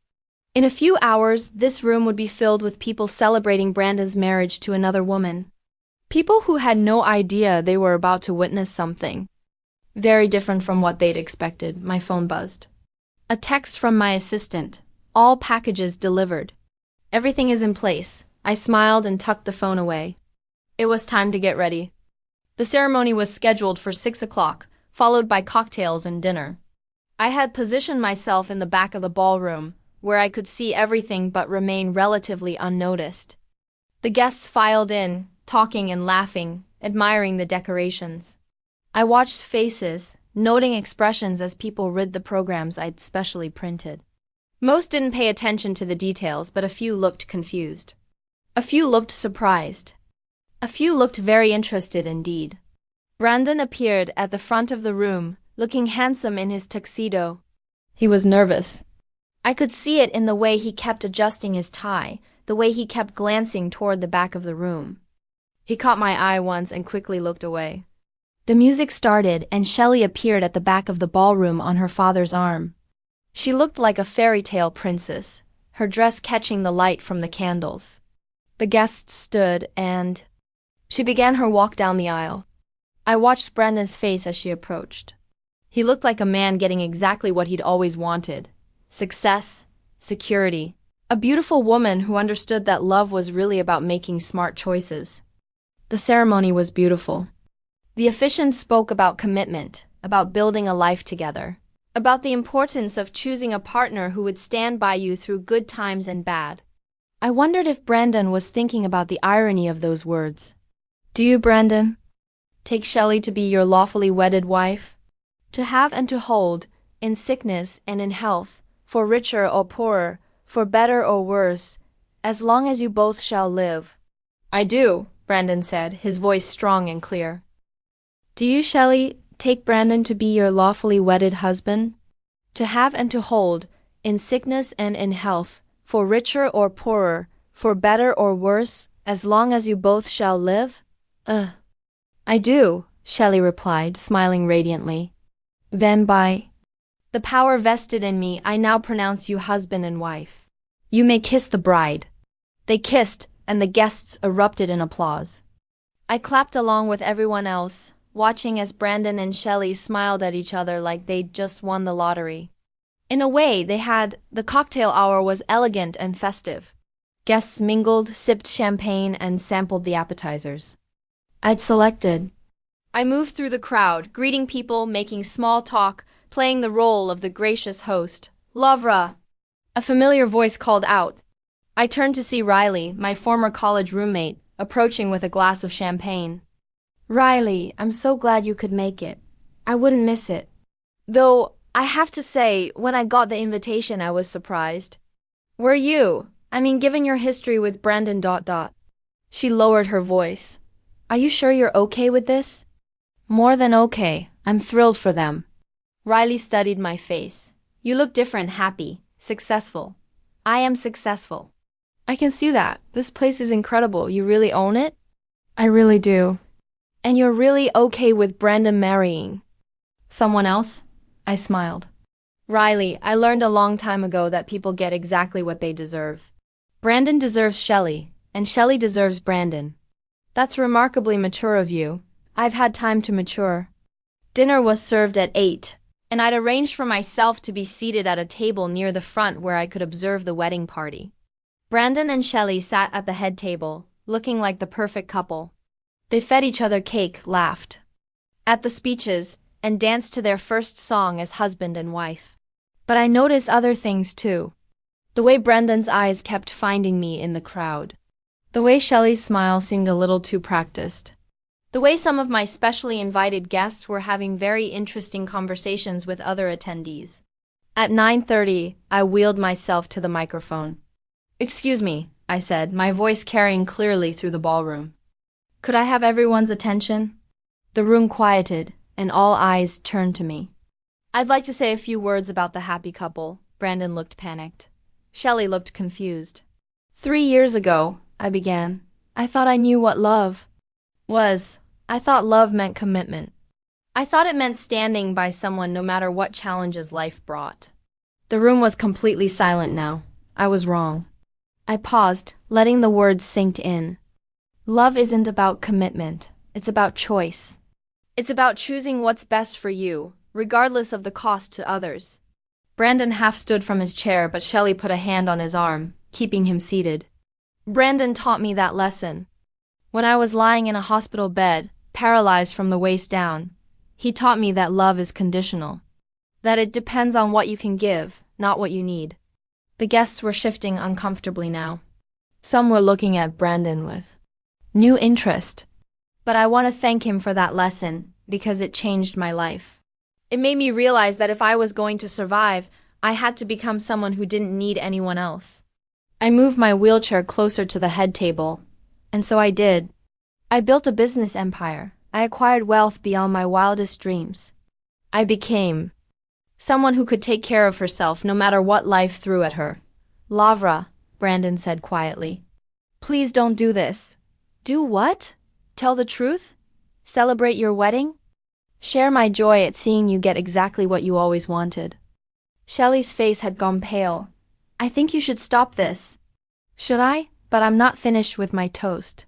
In a few hours, this room would be filled with people celebrating Brandon's marriage to another woman. People who had no idea they were about to witness something very different from what they'd expected. My phone buzzed. A text from my assistant. All packages delivered. Everything is in place. I smiled and tucked the phone away. It was time to get ready. The ceremony was scheduled for 6 o'clock, followed by cocktails and dinner. I had positioned myself in the back of the ballroom, where I could see everything but remain relatively unnoticed. The guests filed in, talking and laughing, admiring the decorations. I watched faces, noting expressions as people read the programs I'd specially printed. Most didn't pay attention to the details, but a few looked confused. A few looked surprised. A few looked very interested indeed. Brandon appeared at the front of the room, looking handsome in his tuxedo. He was nervous. I could see it in the way he kept adjusting his tie, the way he kept glancing toward the back of the room. He caught my eye once and quickly looked away. The music started and Shelley appeared at the back of the ballroom on her father's arm. She looked like a fairy tale princess, her dress catching the light from the candles. The guests stood and she began her walk down the aisle. I watched Brandon's face as she approached. He looked like a man getting exactly what he'd always wanted: success, security, a beautiful woman who understood that love was really about making smart choices. The ceremony was beautiful. The officiant spoke about commitment, about building a life together, about the importance of choosing a partner who would stand by you through good times and bad. I wondered if Brandon was thinking about the irony of those words. Do you, Brandon? Take Shelley to be your lawfully wedded wife? To have and to hold, in sickness and in health, for richer or poorer, for better or worse, as long as you both shall live. I do, Brandon said, his voice strong and clear. Do you, Shelley, take Brandon to be your lawfully wedded husband? To have and to hold, in sickness and in health, for richer or poorer, for better or worse, as long as you both shall live? I do, Shelley replied, smiling radiantly. Then by the power vested in me, I now pronounce you husband and wife. You may kiss the bride. They kissed, and the guests erupted in applause. I clapped along with everyone else, watching as Brandon and Shelley smiled at each other like they'd just won the lottery. In a way, the cocktail hour was elegant and festive. Guests mingled, sipped champagne, and sampled the appetizers I'd selected. I moved through the crowd, greeting people, making small talk, playing the role of the gracious host. Lavra! A familiar voice called out. I turned to see Riley, my former college roommate, approaching with a glass of champagne. Riley, I'm so glad you could make it. I wouldn't miss it. Though, I have to say, when I got the invitation, I was surprised. Were you? I mean, given your history with Brandon ... She lowered her voice. Are you sure you're okay with this? More than okay. I'm thrilled for them. Riley studied my face. You look different, happy, successful. I am successful. I can see that. This place is incredible. You really own it? I really do. And you're really okay with Brandon marrying someone else? I smiled. Riley, I learned a long time ago that people get exactly what they deserve. Brandon deserves Shelley, and Shelley deserves Brandon. That's remarkably mature of you. I've had time to mature. Dinner was served at 8, and I'd arranged for myself to be seated at a table near the front where I could observe the wedding party. Brandon and Shelley sat at the head table, looking like the perfect couple. They fed each other cake, laughed at the speeches, and danced to their first song as husband and wife. But I noticed other things too. The way Brandon's eyes kept finding me in the crowd. The way Shelley's smile seemed a little too practiced. The way some of my specially invited guests were having very interesting conversations with other attendees. At 9:30, I wheeled myself to the microphone. Excuse me, I said, my voice carrying clearly through the ballroom. Could I have everyone's attention? The room quieted, and all eyes turned to me. I'd like to say a few words about the happy couple. Brandon looked panicked. Shelley looked confused. 3 years ago, I began, I thought I knew what love was. I thought love meant commitment. I thought it meant standing by someone no matter what challenges life brought. The room was completely silent now. I was wrong. I paused, letting the words sink in. Love isn't about commitment. It's about choice. It's about choosing what's best for you, regardless of the cost to others. Brandon half stood from his chair, but Shelley put a hand on his arm, keeping him seated. Brandon taught me that lesson. When I was lying in a hospital bed, paralyzed from the waist down, he taught me that love is conditional. That it depends on what you can give, not what you need. The guests were shifting uncomfortably now. Some were looking at Brandon with new interest. But I want to thank him for that lesson, because it changed my life. It made me realize that if I was going to survive, I had to become someone who didn't need anyone else. I moved my wheelchair closer to the head table, and so I did. I built a business empire. I acquired wealth beyond my wildest dreams. I became someone who could take care of herself no matter what life threw at her. Lavra, Brandon said quietly. Please don't do this. Do what? Tell the truth? Celebrate your wedding? Share my joy at seeing you get exactly what you always wanted. Shelley's face had gone pale. I think you should stop this. Should I? But I'm not finished with my toast.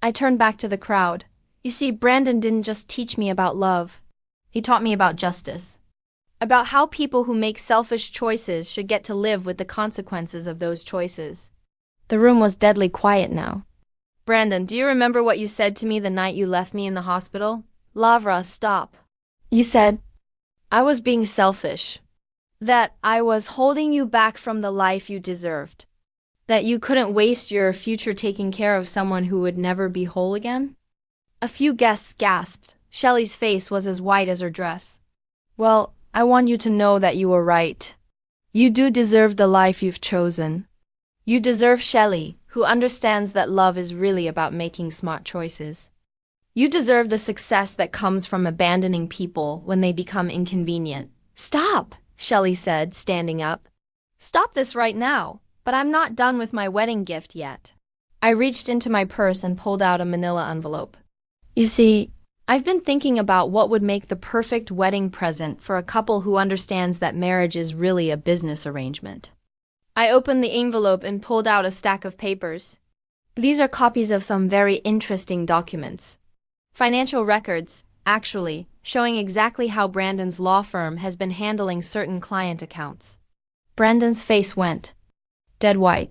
I turned back to the crowd. You see, Brandon didn't just teach me about love. He taught me about justice. About how people who make selfish choices should get to live with the consequences of those choices. The room was deadly quiet now. Brandon, do you remember what you said to me the night you left me in the hospital? Lavra, stop. You said, I was being selfish. That I was holding you back from the life you deserved. That you couldn't waste your future taking care of someone who would never be whole again? A few guests gasped. Shelley's face was as white as her dress. Well, I want you to know that you were right. You do deserve the life you've chosen. You deserve Shelley, who understands that love is really about making smart choices. You deserve the success that comes from abandoning people when they become inconvenient. Stop, Shelley said, standing up. Stop this right now, but I'm not done with my wedding gift yet. I reached into my purse and pulled out a manila envelope. You see, I've been thinking about what would make the perfect wedding present for a couple who understands that marriage is really a business arrangement. I opened the envelope and pulled out a stack of papers. These are copies of some very interesting documents. Financial records, actually, showing exactly how Brandon's law firm has been handling certain client accounts. Brandon's face went dead white.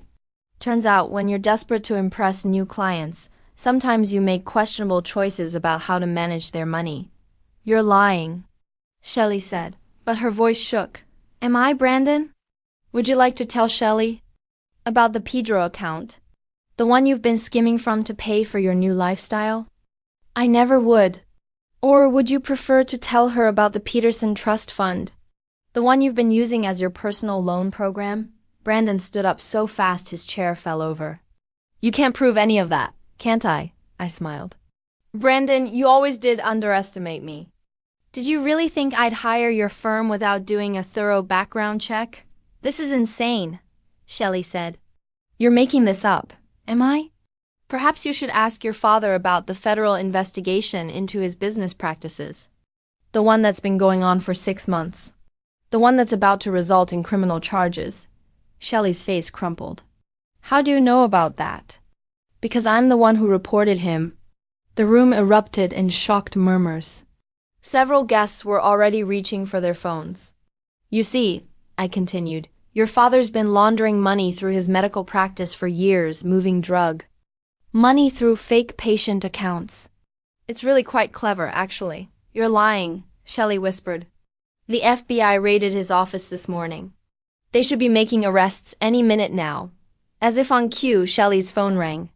Turns out, when you're desperate to impress new clients, sometimes you make questionable choices about how to manage their money. You're lying, Shelley said, but her voice shook. Am I, Brandon? Would you like to tell Shelley about the Pedro account? The one you've been skimming from to pay for your new lifestyle? I never would. Or would you prefer to tell her about the Peterson Trust Fund? The one you've been using as your personal loan program? Brandon stood up so fast his chair fell over. You can't prove any of that, can't I? I smiled. Brandon, you always did underestimate me. Did you really think I'd hire your firm without doing a thorough background check? This is insane, Shelley said. You're making this up, am I? Perhaps you should ask your father about the federal investigation into his business practices. The one that's been going on for 6 months. The one that's about to result in criminal charges. Shelley's face crumpled. How do you know about that? Because I'm the one who reported him. The room erupted in shocked murmurs. Several guests were already reaching for their phones. You see, I continued, your father's been laundering money through his medical practice for years, moving drug money through fake patient accounts. It's really quite clever, actually. You're lying, Shelley whispered. The FBI raided his office this morning. They should be making arrests any minute now. As if on cue, Shelley's phone rang.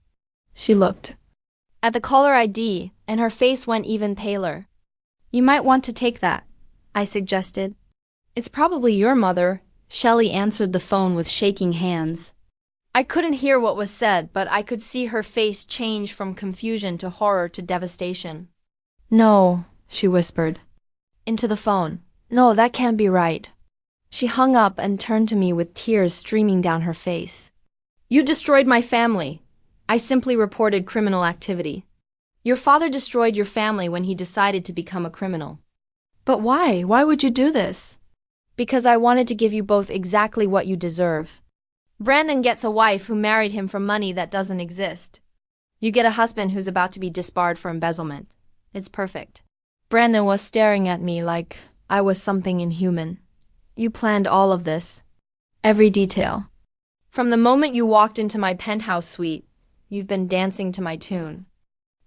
She looked at the caller ID, and her face went even paler. You might want to take that, I suggested. It's probably your mother. Shelley answered the phone with shaking hands. I couldn't hear what was said, but I could see her face change from confusion to horror to devastation. No, she whispered into the phone. No, that can't be right. She hung up and turned to me with tears streaming down her face. You destroyed my family. I simply reported criminal activity. Your father destroyed your family when he decided to become a criminal. But why? Why would you do this? Because I wanted to give you both exactly what you deserve. Brandon gets a wife who married him for money that doesn't exist. You get a husband who's about to be disbarred for embezzlement. It's perfect. Brandon was staring at me like I was something inhuman. You planned all of this. Every detail. From the moment you walked into my penthouse suite, you've been dancing to my tune.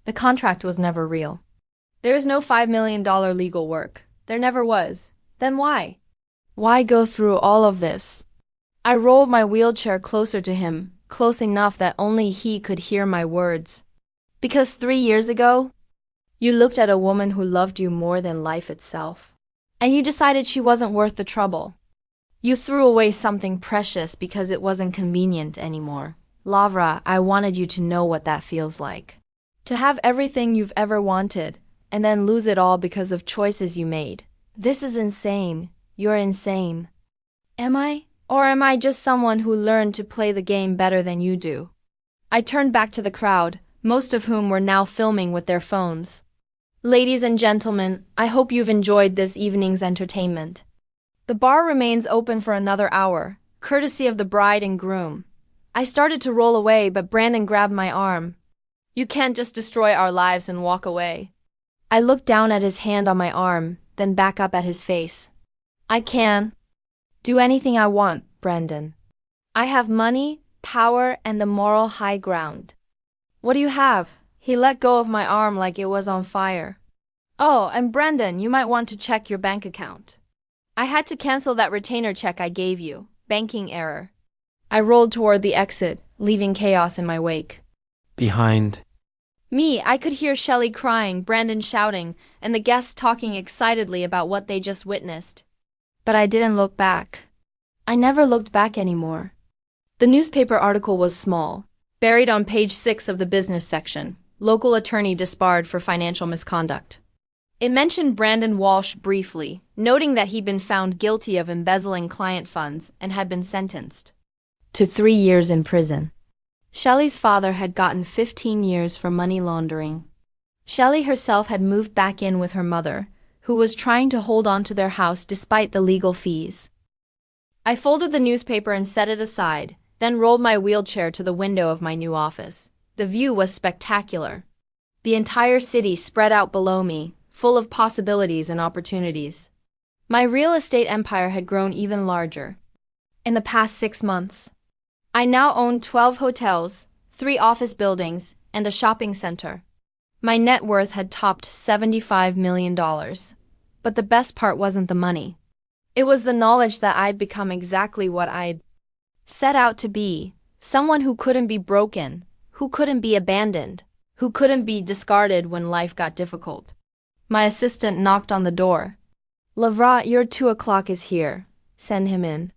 The contract was never real. There is no $5 million legal work. There never was. Then why? Why go through all of this? I rolled my wheelchair closer to him, close enough that only he could hear my words. Because 3 years ago, you looked at a woman who loved you more than life itself. And you decided she wasn't worth the trouble. You threw away something precious because it wasn't convenient anymore. Lavra, I wanted you to know what that feels like. To have everything you've ever wanted, and then lose it all because of choices you made. This is insane. You're insane. Am I? Or am I just someone who learned to play the game better than you do? I turned back to the crowd, most of whom were now filming with their phones. Ladies and gentlemen, I hope you've enjoyed this evening's entertainment. The bar remains open for another hour, courtesy of the bride and groom. I started to roll away, but Brandon grabbed my arm. You can't just destroy our lives and walk away. I looked down at his hand on my arm, then back up at his face. I can do anything I want, Brandon. I have money, power, and the moral high ground. What do you have? He let go of my arm like it was on fire. Oh, and Brandon, you might want to check your bank account. I had to cancel that retainer check I gave you. Banking error. I rolled toward the exit, leaving chaos in my wake. Behind Me, I could hear Shelley crying, Brandon shouting, and the guests talking excitedly about what they just witnessed. But I didn't look back. I never looked back anymore. The newspaper article was small, buried on page 6 of the business section. Local attorney disbarred for financial misconduct. It mentioned Brandon Walsh briefly, noting that he'd been found guilty of embezzling client funds and had been sentenced to 3 years in prison. Shelley's father had gotten 15 years for money laundering. Shelley herself had moved back in with her mother, who was trying to hold on to their house despite the legal fees. I folded the newspaper and set it aside, then rolled my wheelchair to the window of my new office. The view was spectacular. The entire city spread out below me, full of possibilities and opportunities. My real estate empire had grown even larger. In the past 6 months, I now owned 12 hotels, 3 office buildings, and a shopping center. My net worth had topped $75 million. But the best part wasn't the money. It was the knowledge that I'd become exactly what I'd set out to be, someone who couldn't be broken, who couldn't be abandoned, who couldn't be discarded when life got difficult. My assistant knocked on the door. Lavra, your 2 o'clock is here. Send him in.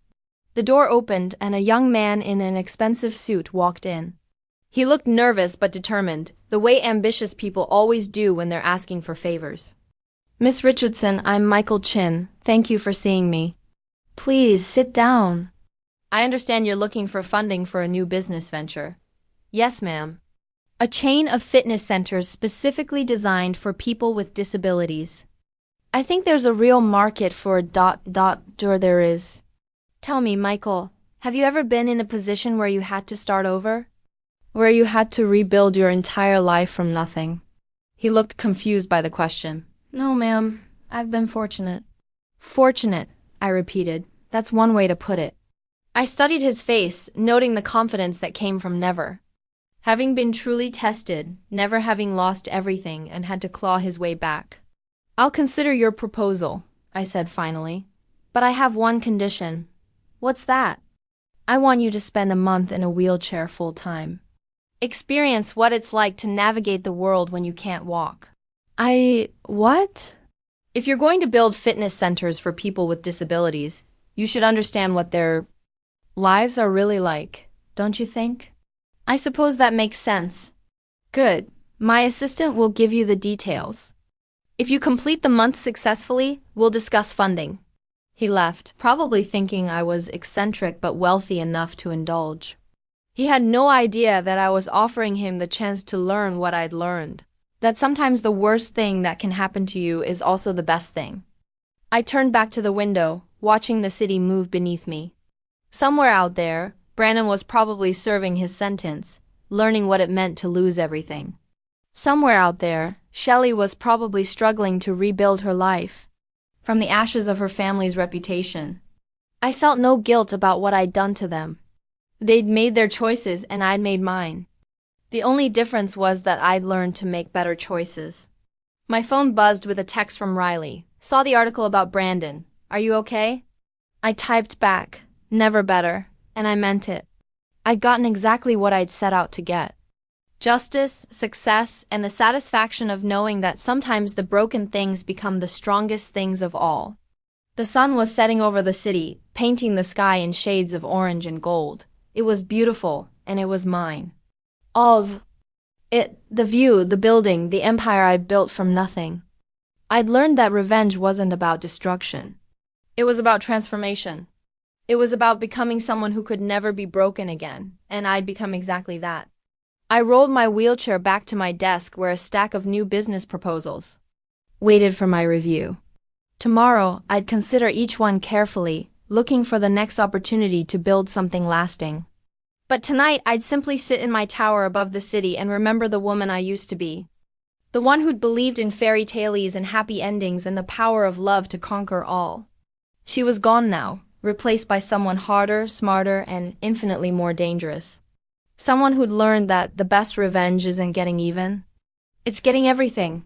The door opened and a young man in an expensive suit walked in. He looked nervous but determined, the way ambitious people always do when they're asking for favors. Miss Richardson, I'm Michael Chin. Thank you for seeing me. Please, sit down. I understand you're looking for funding for a new business venture. Yes, ma'am. A chain of fitness centers specifically designed for people with disabilities. I think there's a real market for there is. Tell me, Michael, have you ever been in a position where you had to start over? Where you had to rebuild your entire life from nothing? He looked confused by the question. No, ma'am. I've been fortunate. Fortunate, I repeated. That's one way to put it. I studied his face, noting the confidence that came from never having been truly tested, never having lost everything and had to claw his way back. I'll consider your proposal, I said finally. But I have one condition. What's that? I want you to spend a month in a wheelchair full-time. Experience what it's like to navigate the world when you can't walk. What? If you're going to build fitness centers for people with disabilities, you should understand what their lives are really like, don't you think? I suppose that makes sense. Good. My assistant will give you the details. If you complete the month successfully, we'll discuss funding. He left, probably thinking I was eccentric but wealthy enough to indulge. He had no idea that I was offering him the chance to learn what I'd learned. That sometimes the worst thing that can happen to you is also the best thing. I turned back to the window, watching the city move beneath me. Somewhere out there, Brandon was probably serving his sentence, learning what it meant to lose everything. Somewhere out there, Shelley was probably struggling to rebuild her life from the ashes of her family's reputation. I felt no guilt about what I'd done to them. They'd made their choices and I'd made mine. The only difference was that I'd learned to make better choices. My phone buzzed with a text from Riley. Saw the article about Brandon. Are you okay? I typed back, never better, and I meant it. I'd gotten exactly what I'd set out to get. Justice, success, and the satisfaction of knowing that sometimes the broken things become the strongest things of all. The sun was setting over the city, painting the sky in shades of orange and gold. It was beautiful, and it was mine. All of it, the view, the building, the empire I built from nothing. I'd learned that revenge wasn't about destruction. It was about transformation. It was about becoming someone who could never be broken again, and I'd become exactly that. I rolled my wheelchair back to my desk where a stack of new business proposals waited for my review. Tomorrow, I'd consider each one carefully, looking for the next opportunity to build something lasting. But tonight, I'd simply sit in my tower above the city and remember the woman I used to be. The one who'd believed in fairy tales and happy endings and the power of love to conquer all. She was gone now, replaced by someone harder, smarter, and infinitely more dangerous. Someone who'd learned that the best revenge isn't getting even. It's getting everything.